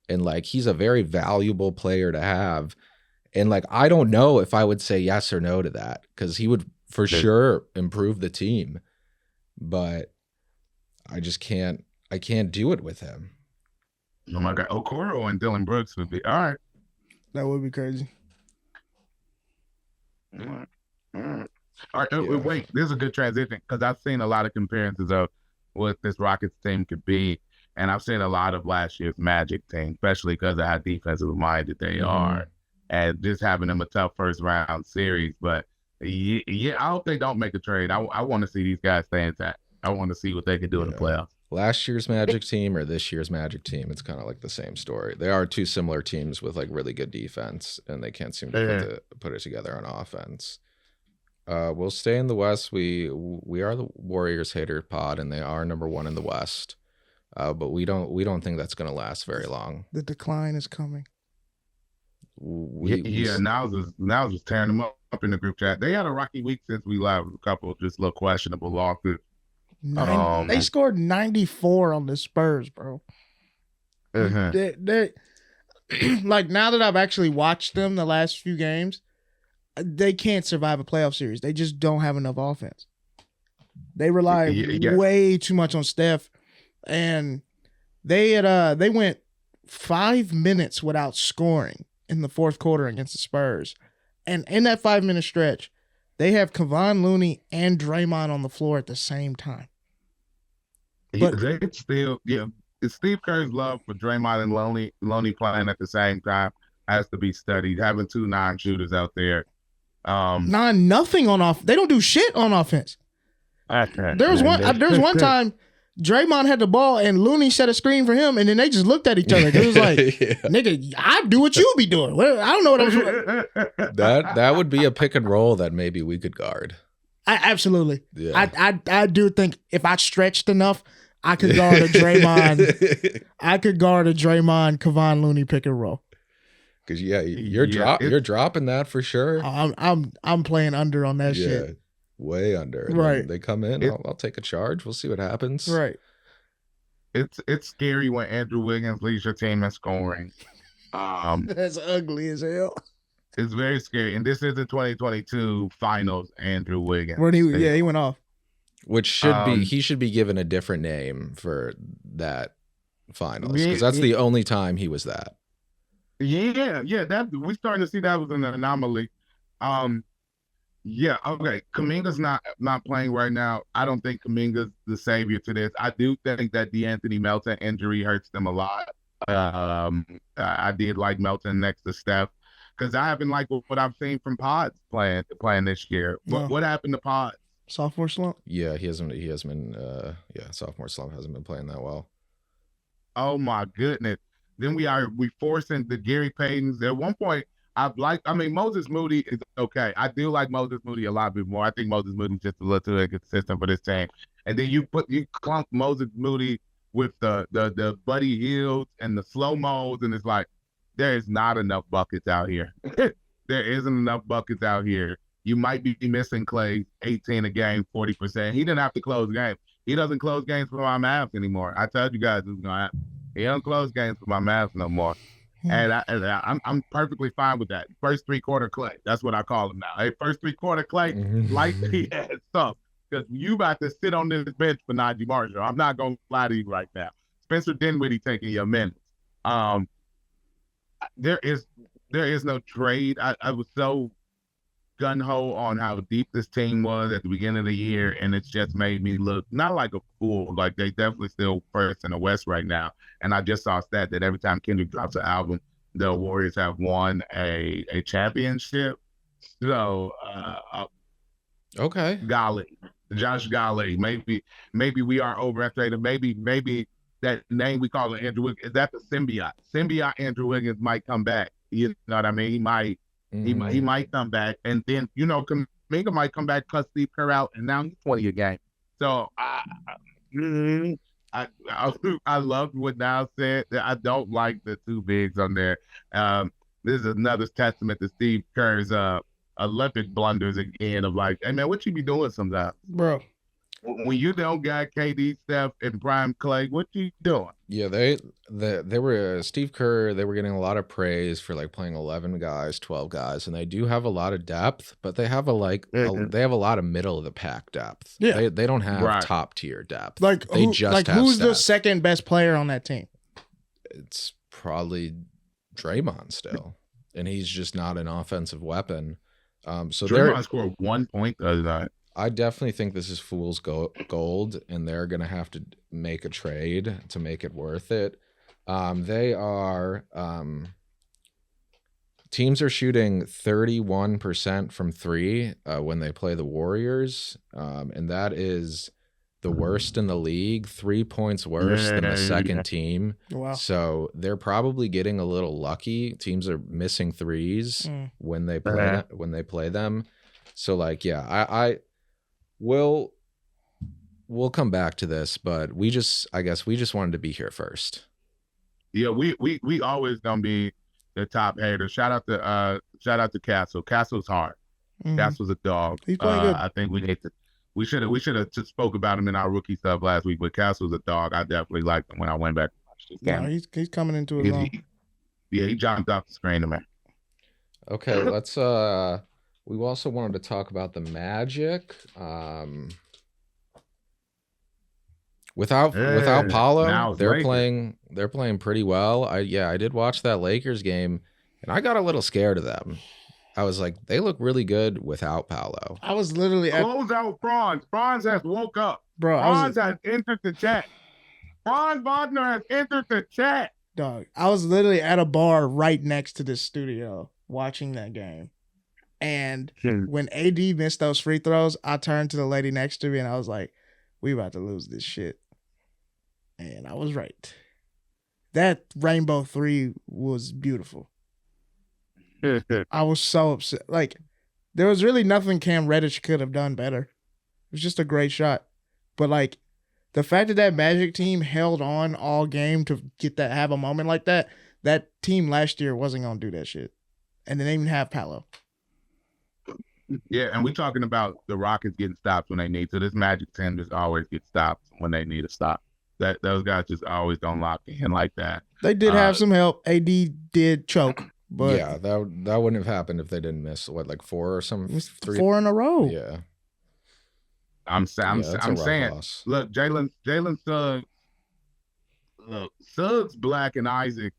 Speaker 1: and like he's a very valuable player to have. And like I don't know if I would say yes or no to that, because he would for sure improve the team. But I just can't do it with him.
Speaker 3: Oh my God, Okoro and Dylan Brooks would be all right.
Speaker 2: That would be crazy.
Speaker 3: All right. Wait, this is a good transition, because I've seen a lot of comparisons of what this Rockets team could be, and I've seen a lot of last year's Magic team, especially because of how defensively minded they are, and just having them a tough first round series. But yeah, I hope they don't make a trade. I want to see these guys stay intact. I want to see what they can do in the playoffs.
Speaker 1: Last year's Magic team or this year's Magic team, it's kind of like the same story. They are two similar teams with like really good defense, and they can't seem to put it together on offense. We'll stay in the West. We are the Warriors hater pod, and they are number 1 in the West. But we don't think that's going to last very long.
Speaker 2: The decline is coming.
Speaker 3: Niles is tearing them up in the group chat. They had a rocky week since we live with a couple of just little questionable losses.
Speaker 2: They scored 94 on the Spurs, bro. They like, now that I've actually watched them the last few games, they can't survive a playoff series. They just don't have enough offense. They rely way too much on Steph, and they went 5 minutes without scoring in the fourth quarter against the Spurs. And in that 5-minute stretch, they have Kevon Looney and Draymond on the floor at the same time.
Speaker 3: But they still, Steve Kerr's love for Draymond and Loney playing at the same time has to be studied. Having 2 non-shooters out there.
Speaker 2: Nothing on off. They don't do shit on offense. There was one time Draymond had the ball and Looney set a screen for him, and then they just looked at each other. It was like, nigga, I do what you be doing. I don't know what I'm doing.
Speaker 1: That would be a pick and roll that maybe we could guard.
Speaker 2: Absolutely.
Speaker 1: Yeah.
Speaker 2: I do think if I stretched enough, I could guard a Draymond. I could guard a Draymond Kevon Looney pick and roll.
Speaker 1: Because you're dropping that for sure.
Speaker 2: I'm playing under on that shit.
Speaker 1: Way under. And
Speaker 2: right.
Speaker 1: They come in. I'll take a charge. We'll see what happens.
Speaker 2: Right.
Speaker 3: It's scary when Andrew Wiggins leads your team in scoring.
Speaker 2: That's ugly as hell.
Speaker 3: It's very scary. And this is the 2022 finals, Andrew Wiggins.
Speaker 2: When he went off.
Speaker 1: Which he should be given a different name for that finals, because that's the only time he was that.
Speaker 3: Yeah, that we're starting to see that was an anomaly. Okay. Kaminga's not playing right now. I don't think Kaminga's the savior to this. I do think that the Anthony Melton injury hurts them a lot. I did like Melton next to Steph, because I haven't liked what I've seen from Pods playing this year. What happened to Pods?
Speaker 2: Sophomore slump?
Speaker 1: Yeah, he hasn't been sophomore slump, hasn't been playing that well.
Speaker 3: Oh my goodness. Then we forcing the Gary Paytons. At one point, Moses Moody is okay. I do like Moses Moody a lot bit more. I think Moses Moody's just a little too inconsistent for this team. And then you clunk Moses Moody with the Buddy Hills and the slow-mos, and it's like, there is not enough buckets out here. There isn't enough buckets out here. You might be missing Clay 18 a game, 40%. He didn't have to close games. He doesn't close games for my Mavs anymore. I told you guys this was going to happen. He don't close games for my Mavs no more. And I'm perfectly fine with that. First 3-quarter Clay. That's what I call him now. Hey, first 3-quarter Clay, like he has stuff. Because you about to sit on this bench for Najee Marshall. I'm not going to lie to you right now. Spencer Dinwiddie taking your minutes. There is no trade. I was so gung-ho on how deep this team was at the beginning of the year, and it's just made me look not like a fool. Like, they definitely still first in the West right now. And I just saw a stat that every time Kendrick drops an album, the Warriors have won a championship. So,
Speaker 1: okay,
Speaker 3: Josh Golly, maybe we are overestimated. Maybe that name we call it Andrew Wiggins, that's a symbiote. Symbiote Andrew Wiggins might come back. You know what I mean? He might come back, and then Kuminga might come back, cut Steve Kerr out, and now he's 20 a game. So I loved what Niles said. I don't like the two bigs on there. This is another testament to Steve Kerr's Olympic blunders again of like, hey man, what you be doing sometimes,
Speaker 2: bro?
Speaker 3: When you don't got KD, Steph, and Prime Clay, what you doing?
Speaker 1: Yeah, they were Steve Kerr. They were getting a lot of praise for like playing 11 guys, 12 guys, and they do have a lot of depth, but they have they have a lot of middle of the pack depth.
Speaker 2: Yeah,
Speaker 1: they don't have top tier depth.
Speaker 2: Like
Speaker 1: they just have
Speaker 2: who's
Speaker 1: stats.
Speaker 2: The second best player on that team?
Speaker 1: It's probably Draymond still, and he's just not an offensive weapon. So
Speaker 3: Draymond scored 1 point the other night.
Speaker 1: I definitely think this is fool's gold, and they're going to have to make a trade to make it worth it. Teams are shooting 31% from three when they play the Warriors, and that is the worst in the league, 3 points worse than the second team.
Speaker 2: Wow.
Speaker 1: So they're probably getting a little lucky. Teams are missing threes when they play them. So like, yeah, We'll come back to this, but I guess we just wanted to be here first.
Speaker 3: Yeah, we always gonna be the top hater. Shout out to Castle. Castle's hard. Castle's a dog.
Speaker 2: He's playing good.
Speaker 3: I think we should have just spoke about him in our rookie stuff last week, but Castle's a dog. I definitely liked him when I went back and watched this game.
Speaker 2: No, he's coming into his own.
Speaker 3: He jumped off the screen to me.
Speaker 1: Okay, let's we also wanted to talk about the Magic. Without Paolo, they're playing pretty well. I did watch that Lakers game, and I got a little scared of them. I was like, they look really good without Paolo.
Speaker 2: I was literally
Speaker 3: close out Franz. Franz has woke up.
Speaker 2: Bro,
Speaker 3: Franz has entered the chat. Franz Wagner has entered the chat.
Speaker 2: Dog, I was literally at a bar right next to this studio watching that game. And when AD missed those free throws, I turned to the lady next to me and I was like, we about to lose this shit. And I was right. That rainbow three was beautiful. I was so upset. Like, there was really nothing Cam Reddish could have done better. It was just a great shot. But, like, the fact that Magic team held on all game to have a moment like that team last year wasn't going to do that shit. And they didn't even have Paolo.
Speaker 3: Yeah, and we're talking about the Rockets getting stops when they need to. This Magic team just always gets stops when they need a stop. Those guys just always don't lock in like that.
Speaker 2: They did have some help. AD did choke, but
Speaker 1: yeah, that wouldn't have happened if they didn't miss like four or some
Speaker 2: 4 in a row.
Speaker 1: Yeah,
Speaker 3: I'm saying. Look, Jalen Suggs. Look, Suggs, Black, and Isaac,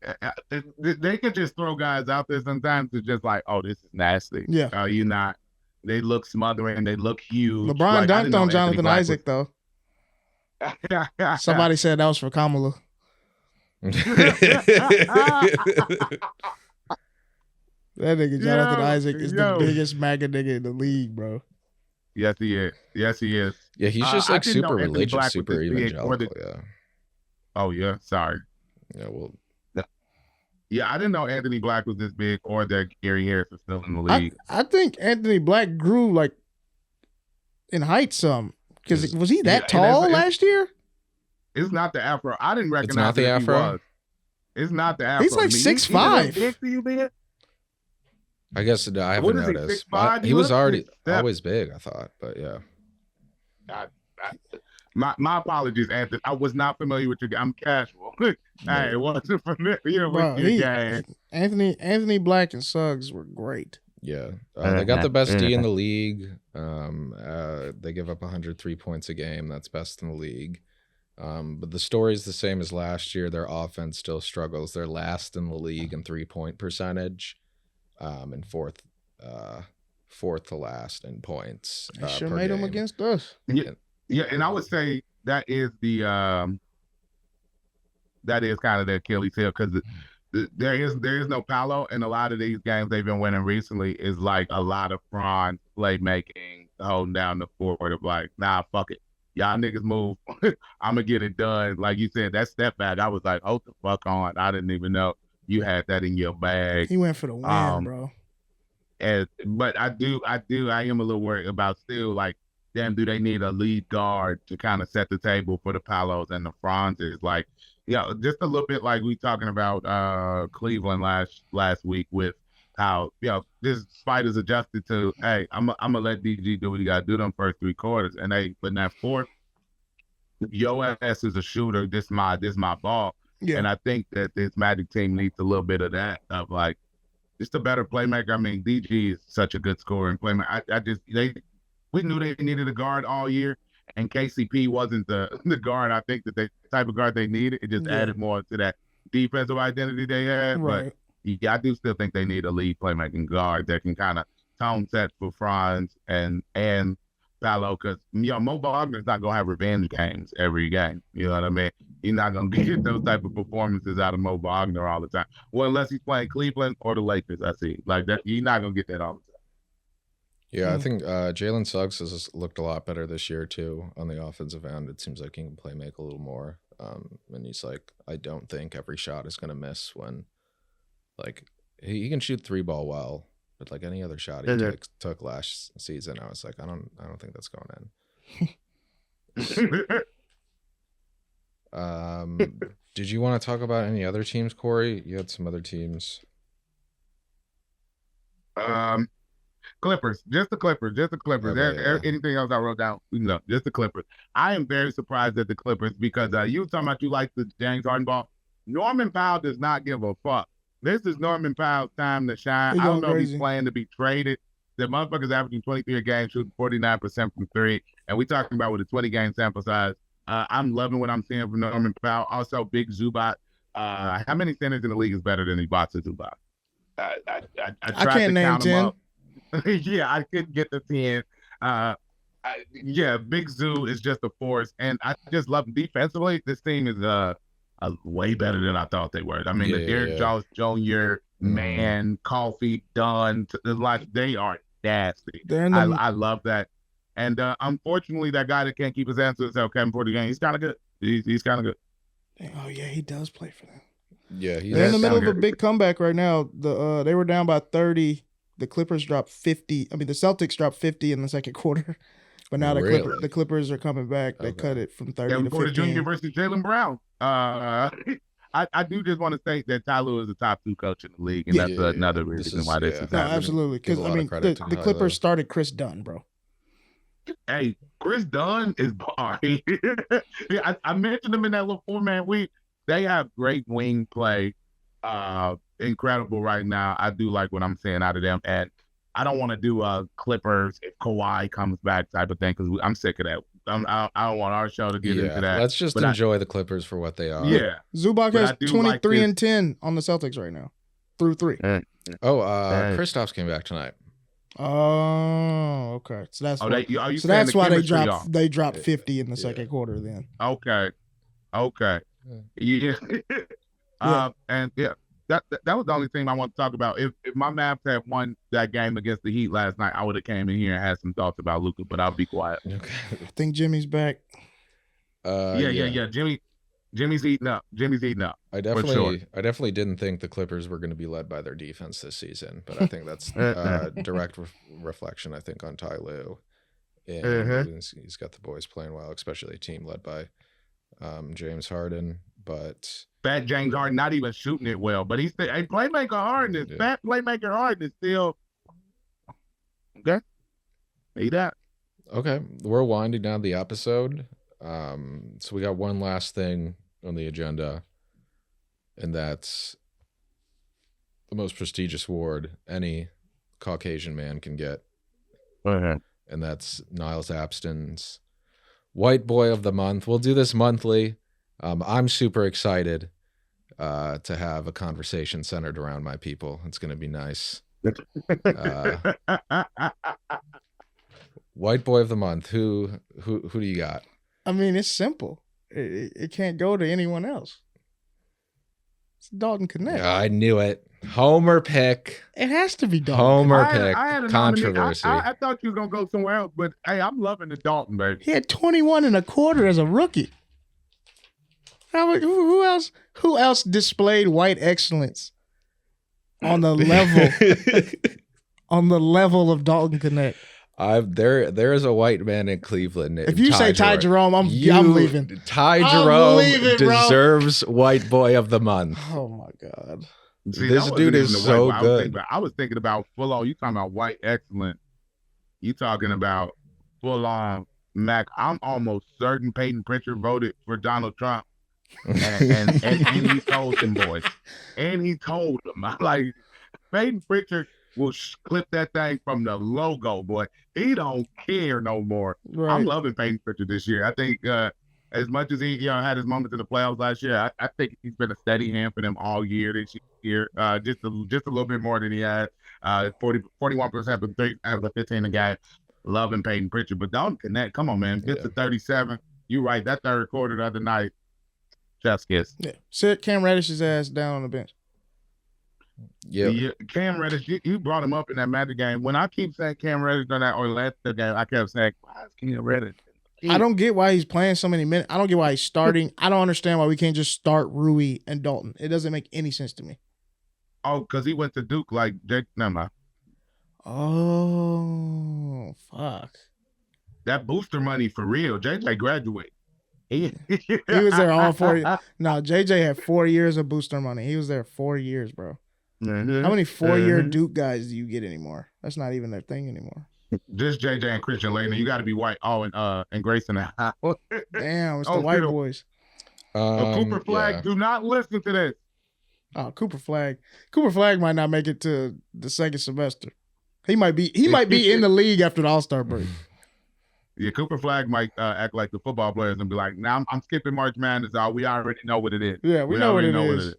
Speaker 3: they can just throw guys out there sometimes to just like, oh, this is nasty.
Speaker 2: Yeah,
Speaker 3: you not. They look smothering. They look huge.
Speaker 2: LeBron dunked on Jonathan Isaac though. Somebody said that was for Kamala. That nigga Jonathan Isaac is the biggest MAGA nigga in the league, bro.
Speaker 3: Yes, he is.
Speaker 1: Yeah, he's just like super religious, super evangelical. Yeah.
Speaker 3: Oh yeah, sorry.
Speaker 1: Yeah, well.
Speaker 3: Yeah, I didn't know Anthony Black was this big, or that Gary Harris was still in the league.
Speaker 2: I think Anthony Black grew like in height some. Because was he that tall last year?
Speaker 3: It's not the afro. I didn't recognize.
Speaker 1: It's not the afro.
Speaker 3: It's not the afro.
Speaker 2: He's like 6'5".
Speaker 1: I guess I haven't noticed. He was always big, I thought, but yeah.
Speaker 3: My apologies, Anthony. I was not familiar with your game. I'm casual. I wasn't familiar with your game.
Speaker 2: Anthony Black and Suggs were great.
Speaker 1: Yeah, they got the best D in the league. They give up 103 points a game. That's best in the league. But the story is the same as last year. Their offense still struggles. They're last in the league in 3-point percentage, and fourth to last in points.
Speaker 2: They sure made them against us.
Speaker 3: Yeah, and I would say that is kind of the Achilles heel because there is no Paolo, and a lot of these games they've been winning recently is like a lot of Franz playmaking, holding down the forward of like, nah, fuck it. y'all niggas move. I'm gonna get it done. Like you said, that step back, I was like, hold the fuck on. I didn't even know you had that in your bag.
Speaker 2: He went for the win, bro.
Speaker 3: But I am a little worried about still, like, damn, do they need a lead guard to kind of set the table for the Palos and the Franzes? Like, just a little bit like we talking about Cleveland last week with how, this Spiders adjusted to, hey, I'm gonna let DG do what he got to do them first 3 quarters, and but in that fourth, your ass is a shooter. This my ball, and I think that this Magic team needs a little bit of that, of like, just a better playmaker. I mean, DG is such a good scorer and playmaker. We knew they needed a guard all year, and KCP wasn't the guard. I think that the type of guard they needed. It just added more to that defensive identity they had.
Speaker 2: Right.
Speaker 3: But I do still think they need a lead playmaking guard that can kind of tone set for Franz and Paolo, because Mo Wagner's not gonna have revenge games every game. You know what I mean? He's not gonna get those type of performances out of Mo Wagner all the time. Well, unless he's playing Cleveland or the Lakers, I see. Like that, you're not gonna get that all the time.
Speaker 1: Yeah, I think Jalen Suggs has looked a lot better this year too on the offensive end. It seems like he can play make a little more. And he's like, I don't think every shot is gonna miss when, like, he can shoot 3-ball well. But like any other shot he took last season, I was like, I don't think that's going in. Did you want to talk about any other teams, Corey? You had some other teams.
Speaker 3: Clippers, just the Clippers. Okay, yeah. Anything else I wrote down? No, just the Clippers. I am very surprised at the Clippers because you were talking about you like the James Harden ball. Norman Powell does not give a fuck. This is Norman Powell's time to shine. I don't know if he's playing to be traded. The motherfucker's averaging 23 a game, shooting 49% from 3. And we talking about with a 20-game sample size. I'm loving what I'm seeing from Norman Powell. Also, Big Zubac. How many centers in the league is better than Ibaka Zubac? I tried to count him up. Yeah, I couldn't get the 10. Big Zoo is just a force. And I just love him defensively. This team is way better than I thought they were. I mean, the Derrick Jones Jr., Man, Coffee, Dunn, they are nasty. I love that. And unfortunately, that guy that can't keep his hands to himself, Kevin Porter Game, he's kind of good. He's kind of good.
Speaker 2: Oh, yeah, he does play for them.
Speaker 1: Yeah,
Speaker 2: they're in the middle of a big comeback right now. They were down by 30. The Clippers dropped 50. I mean, the Celtics dropped 50 in the second quarter. But now the Clippers are coming back. They cut it from 30 to 15.
Speaker 3: Jr. versus Jaylen Brown. I do just want to say that Ty Lue is the top 2 coach in the league, and that's another reason why this is happening.
Speaker 2: No, absolutely. Because, I mean, the Clippers started Chris Dunn, bro.
Speaker 3: Hey, Chris Dunn is bar. I mentioned him in that little 4-man week. They have great wing play. Incredible right now. I do like what I'm seeing out of them. And I don't want to do Clippers if Kawhi comes back type of thing because I'm sick of that. I don't want our show to get into that.
Speaker 1: Let's just enjoy the Clippers for what they are.
Speaker 3: Yeah.
Speaker 2: Zubac has 23 and 10 on the Celtics right now through 3.
Speaker 1: Kristaps came back tonight.
Speaker 2: Oh, okay. So that's why they dropped 50 in the second quarter then.
Speaker 3: Okay. Yeah. And yeah. That was the only thing I want to talk about. If my Mavs had won that game against the Heat last night, I would have came in here and had some thoughts about Luka, but I'll be quiet.
Speaker 1: Okay.
Speaker 2: I think Jimmy's back.
Speaker 3: Yeah. Jimmy's eating up.
Speaker 1: I definitely didn't think the Clippers were going to be led by their defense this season, but I think that's direct reflection, I think, on Ty Lue. And he's got the boys playing well, especially a team led by James Harden, but
Speaker 3: fat James Harden not even shooting it well, but he's still a playmaker. Fat playmaker Harden is still okay. Need that.
Speaker 1: Okay, we're winding down the episode. So we got one last thing on the agenda, and that's the most prestigious award any Caucasian man can get.
Speaker 3: And
Speaker 1: that's Niles Abston's White Boy of the Month. We'll do this monthly. I'm super excited to have a conversation centered around my people. It's going to be nice. White Boy of the Month. Who do you got?
Speaker 2: I mean, it's simple. It can't go to anyone else. It's Dalton Connect.
Speaker 1: Yeah, I knew it. Homer pick.
Speaker 2: It has to be Dalton.
Speaker 1: Homer
Speaker 3: I
Speaker 1: pick.
Speaker 3: had a
Speaker 1: Controversy.
Speaker 3: I thought you was gonna go somewhere else, but hey, I'm loving the Dalton, baby.
Speaker 2: He had 21 and a quarter as a rookie. Who else? Who else displayed white excellence on the level of Dalton Connect?
Speaker 1: There is a white man in Cleveland.
Speaker 2: If you say Ty Jerome, I'm leaving.
Speaker 1: Ty Jerome deserves White Boy of the Month.
Speaker 2: Oh my God.
Speaker 3: See,
Speaker 1: this dude is so good.
Speaker 3: I was thinking about full on. You talking about white excellent? You talking about full on Mac? I'm almost certain Peyton Pritchard voted for Donald Trump, and he told them boys, and he told them, I'm like, Peyton Pritchard will clip that thing from the logo, boy. He don't care no more. Right. I'm loving Peyton Pritchard this year. I think as much as he had his moments in the playoffs last year, I think he's been a steady hand for them all year this year. Just a little bit more than he had. 41% from 3 out of the 15 a guy. Loving Peyton Pritchard. But Dalton Connect, come on, man. Gets to 37. You right. That third quarter the other night, chef's kiss.
Speaker 2: Yeah. Sit Cam Reddish's ass down on the bench.
Speaker 3: Yeah, Cam Reddish, you brought him up in that Magic game. When I keep saying Cam Reddish on that Orlando game, I kept saying, why is Cam Reddish?
Speaker 2: I don't get why he's playing so many minutes. I don't get why he's starting. I don't understand why we can't just start Rui and Dalton. It doesn't make any sense to me.
Speaker 3: Oh, because he went to Duke like Jake. Never mind.
Speaker 2: Oh, fuck.
Speaker 3: That booster money for real. JJ graduated.
Speaker 2: He was there all 4 years. No, JJ had 4 years of booster money. He was there 4 years, bro.
Speaker 3: Mm-hmm.
Speaker 2: How many 4-year Duke guys do you get anymore? That's not even their thing anymore.
Speaker 3: Just JJ and Christian Laettner. You got to be white. Oh, and Grayson.
Speaker 2: Damn, it's the white boys.
Speaker 3: Cooper Flag, do not listen to this.
Speaker 2: Oh, Cooper Flag. Cooper Flag might not make it to the second semester. He might be in the league after the All-Star break.
Speaker 3: Yeah, Cooper Flag might act like the football players and be like, "Now I'm skipping March Madness. We already know what it is."
Speaker 2: Yeah, we know what it is.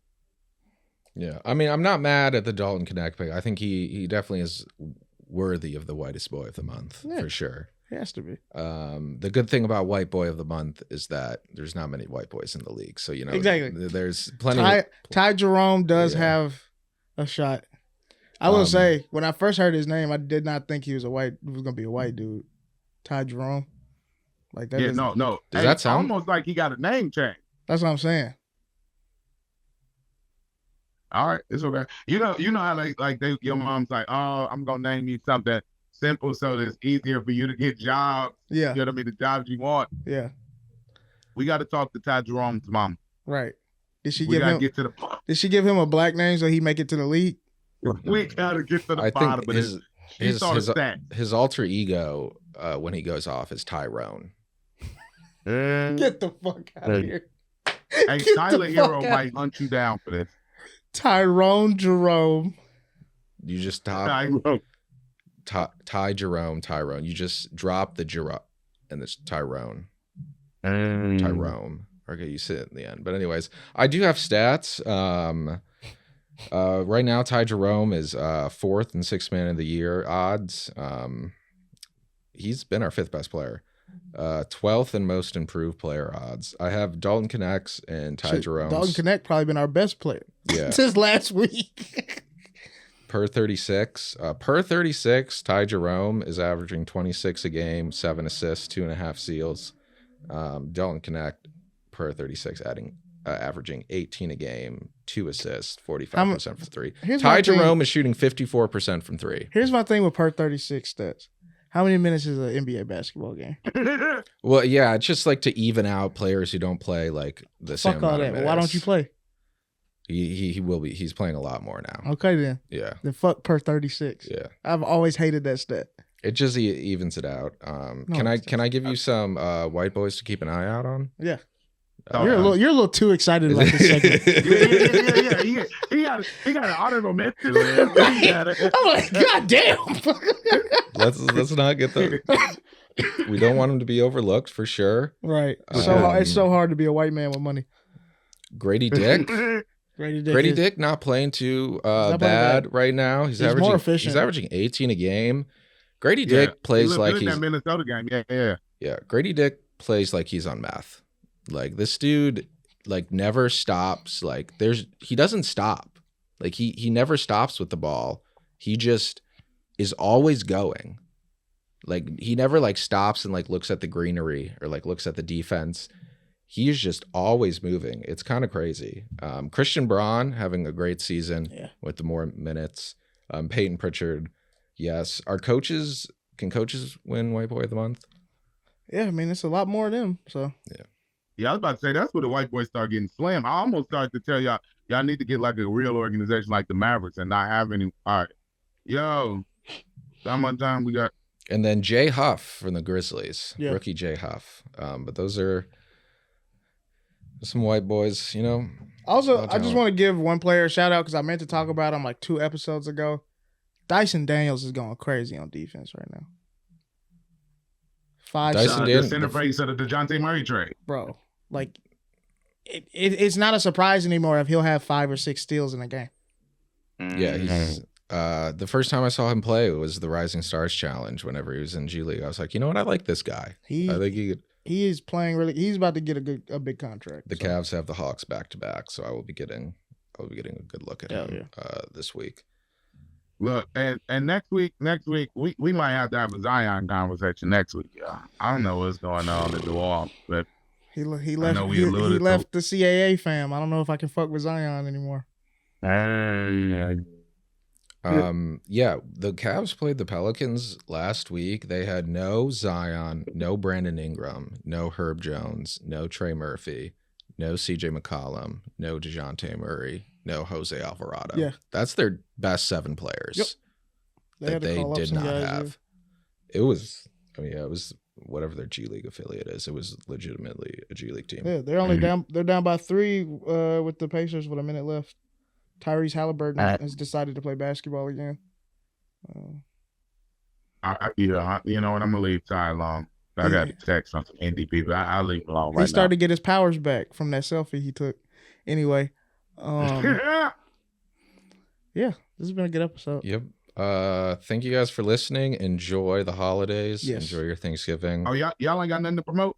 Speaker 1: Yeah, I mean, I'm not mad at the Dalton Connect pick. I think he definitely is worthy of the whitest boy of the month for sure.
Speaker 2: He has to be.
Speaker 1: The good thing about white boy of the month is that there's not many white boys in the league, so
Speaker 2: exactly
Speaker 1: there's plenty.
Speaker 2: Ty Jerome does have a shot. I will say, when I first heard his name, I did not think he was gonna be a white dude. Ty Jerome, like that.
Speaker 3: Yeah, no.
Speaker 1: Does that sound
Speaker 3: almost like he got a name change?
Speaker 2: That's what I'm saying.
Speaker 3: All right, it's okay. You know how your mom's like, oh, I'm gonna name you something simple so that it's easier for you to get jobs.
Speaker 2: Yeah,
Speaker 3: you know what I mean, the jobs you want.
Speaker 2: Yeah,
Speaker 3: we got to talk to Ty Jerome's mom.
Speaker 2: Right? Did she give him a black name so he make it to the league?
Speaker 3: We gotta get to the bottom of this.
Speaker 1: His alter ego when he goes off is Tyrone.
Speaker 2: Get the fuck out of here.
Speaker 3: Hey, Tyler Hero might hunt you down for this.
Speaker 2: Tyrone Jerome.
Speaker 1: You just Ty Jerome, Tyrone. You just drop the Jerome and it's Tyrone. Tyrone. Okay, you sit in the end. But anyways, I do have stats. Right now, Ty Jerome is 4th and 6th man of the year odds. He's been our 5th best player. 12th and most improved player odds. I have Dalton Connects and Ty Jerome.
Speaker 2: Dalton Connect probably been our best player since last week.
Speaker 1: Per 36, Ty Jerome is averaging 26 a game, 7 assists, 2.5 steals. Dalton Connect per 36 averaging 18 a game, 2 assists, 45% from 3. Ty Jerome is shooting 54% from 3.
Speaker 2: Here's my thing with per 36 stats. How many minutes is an NBA basketball game?
Speaker 1: Well, yeah, it's just like to even out players who don't play like the same amount of minutes.
Speaker 2: Well, why don't you play?
Speaker 1: He will be. He's playing a lot more now.
Speaker 2: Okay, then.
Speaker 1: Yeah.
Speaker 2: Then fuck per 36.
Speaker 1: Yeah.
Speaker 2: I've always hated that stat.
Speaker 1: It just evens it out. Can I give you some white boys to keep an eye out on?
Speaker 2: Yeah. You're a little too excited about this segment.
Speaker 3: Yeah. He got an honorable mention. I'm
Speaker 2: like, God damn.
Speaker 1: Let's not get the. We don't want him to be overlooked for sure.
Speaker 2: Right. It's so hard to be a white man with money.
Speaker 1: Grady Dick. Grady Dick not playing too bad right now. He's averaging
Speaker 2: more efficient.
Speaker 1: He's averaging 18 a game. Grady Dick plays like he's
Speaker 3: that Minnesota game.
Speaker 1: Yeah. Grady Dick plays like he's on meth. Like this dude, like never stops. Like he doesn't stop. Like he never stops with the ball. He just is always going. Like he never like stops and like looks at the greenery or like looks at the defense. He's just always moving. It's kind of crazy. Christian Braun having a great season with the more minutes. Peyton Pritchard, yes. Can coaches win White Boy of the Month?
Speaker 2: Yeah, I mean, it's a lot more of them. So
Speaker 3: yeah, I was about to say that's where the white boys start getting slammed. I almost started to tell y'all need to get like a real organization like the Mavericks and not have any. All right, yo, how much time we got?
Speaker 1: And then Jay Huff from the Grizzlies,
Speaker 2: rookie
Speaker 1: Jay Huff. But those are some white boys, you know.
Speaker 2: Also, I just want to give one player a shout out because I meant to talk about him like 2 episodes ago. Dyson Daniels is going crazy on defense right now.
Speaker 3: The center face of the DeJounte Murray trade,
Speaker 2: bro. Like, it's not a surprise anymore if he'll have 5 or 6 steals in a game.
Speaker 1: Yeah, he's the first time I saw him play was the Rising Stars Challenge. Whenever he was in G League, I was like, you know what, I like this guy. I think
Speaker 2: he is playing really. He's about to get a big contract.
Speaker 1: The Cavs have the Hawks back to back, so I will be getting a good look at him this week.
Speaker 3: Look, and next week we might have to have a Zion conversation next week. Yeah, I don't know what's going on at the wall, but
Speaker 2: he left the CAA fam. I don't know if I can fuck with Zion anymore.
Speaker 1: The Cavs played the Pelicans last week. They had no Zion, no Brandon Ingram, no Herb Jones, no Trey Murphy, no CJ McCollum, no DeJounte Murray, no Jose Alvarado.
Speaker 2: Yeah.
Speaker 1: That's their best 7 players that they did not have. It was whatever their G League affiliate is. It was legitimately a G League team.
Speaker 2: Yeah, they're only down. They're down by 3 with the Pacers with a minute left. Tyrese Halliburton has decided to play basketball again.
Speaker 3: You know what? I'm gonna leave Ty alone. I got to text on some indie people. I'll leave him alone. He
Speaker 2: started to get his powers back from that selfie he took. Anyway, yeah, this has been a good episode.
Speaker 1: Yep. Thank you guys for listening. Enjoy the holidays.
Speaker 2: Yes.
Speaker 1: Enjoy your Thanksgiving.
Speaker 3: Oh, y'all ain't got nothing to promote?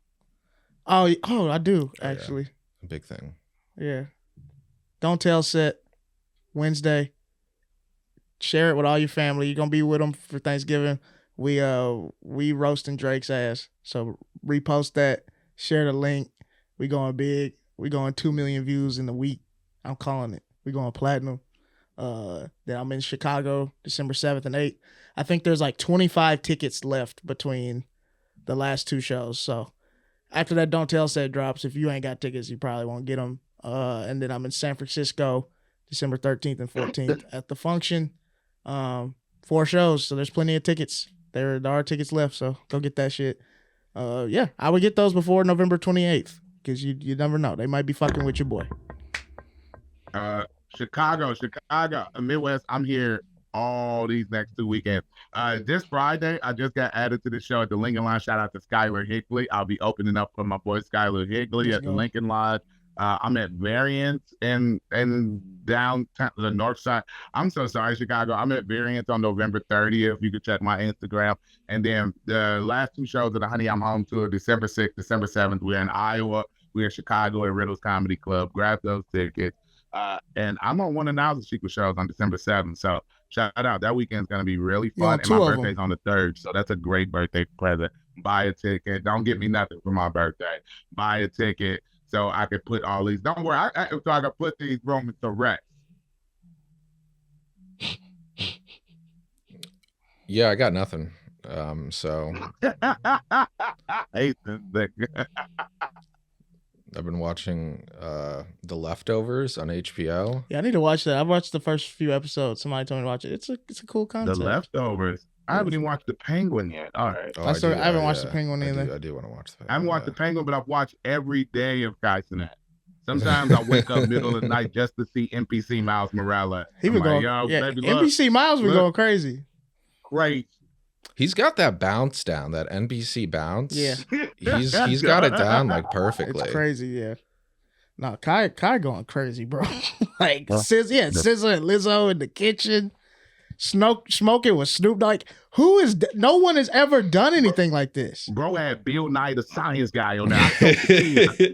Speaker 2: Oh, I do actually.
Speaker 1: A big thing.
Speaker 2: Yeah. Don't Tell set Wednesday. Share it with all your family. You're gonna be with them for Thanksgiving. We roasting Drake's ass. So repost that. Share the link. We going big. We going 2 million views in a week. I'm calling it. We going platinum. Then I'm in Chicago December 7th and 8th. I think there's like 25 tickets left between the last 2 shows. So after that Don't Tell set drops, if you ain't got tickets, you probably won't get them. And then I'm in San Francisco December 13th and 14th at the Function. 4 shows, so there's plenty of tickets. There are tickets left, so go get that shit. I would get those before November 28th because you never know. They might be fucking with your boy.
Speaker 3: Chicago, Midwest. I'm here all these next 2 weekends. This Friday, I just got added to the show at the Lincoln Lodge. Shout out to Skylar Higley. I'll be opening up for my boy Skylar Higley at the Lincoln Lodge. I'm at Variance and downtown, the north side. I'm so sorry, Chicago. I'm at Variance on November 30th. You can check my Instagram. And then the last 2 shows of the Honey I'm Home tour, December 6th, December 7th. We're in Iowa. We're in Chicago at Riddles Comedy Club. Grab those tickets. And I'm on one of Niles Abston shows on December 7th. So shout out. That weekend's going to be really fun. And my birthday's on the 3rd. So that's a great birthday present. Buy a ticket. Don't get me nothing for my birthday. Buy a ticket. So I could put all these. Don't worry. So I could put these Romans to rest.
Speaker 1: Yeah, I got nothing. So
Speaker 3: I hate this thing.
Speaker 1: I've been watching The Leftovers on HBO.
Speaker 2: Yeah, I need to watch that. I've watched the first few episodes. Somebody told me to watch it. It's a cool concept.
Speaker 3: The Leftovers. I haven't even watched The Penguin yet. All right.
Speaker 2: I haven't watched The Penguin either.
Speaker 1: I do want to watch The Penguin.
Speaker 3: I haven't watched The Penguin, but I've watched every day of Kaisenet. Sometimes I wake up middle of the night just to see NPC Miles Morales.
Speaker 2: He been going, baby, NPC Miles been going crazy.
Speaker 3: Great.
Speaker 1: He's got that bounce down, that NBC bounce.
Speaker 2: Yeah.
Speaker 1: He's got it down like perfectly.
Speaker 2: It's crazy, yeah. No, Kai going crazy, bro. Like SZA and Lizzo in the kitchen. Smoking with Snoop. Like, no one has ever done anything like this.
Speaker 3: Bro had Bill Nye the Science Guy on there.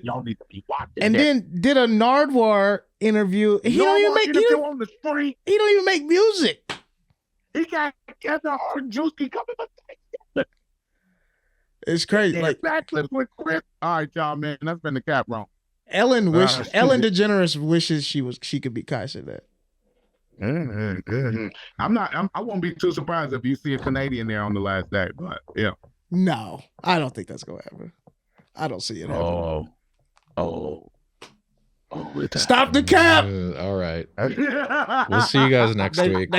Speaker 3: Y'all need to be watching.
Speaker 2: And then did a Nardwuar interview. He don't even make
Speaker 3: interview on the street.
Speaker 2: He don't even make music.
Speaker 3: He got Kevin Hart, Juicy coming up.
Speaker 2: It's crazy. Like
Speaker 3: backflips with Chris. All right, y'all, man. That's been the Cap Room.
Speaker 2: Ellen DeGeneres wishes she could be Kai Cenat.
Speaker 3: I won't be too surprised if you see a Canadian there on the last day, but yeah.
Speaker 2: No, I don't think that's gonna happen. I don't see it happening. Stop the cap.
Speaker 1: All right. We'll see you guys next week.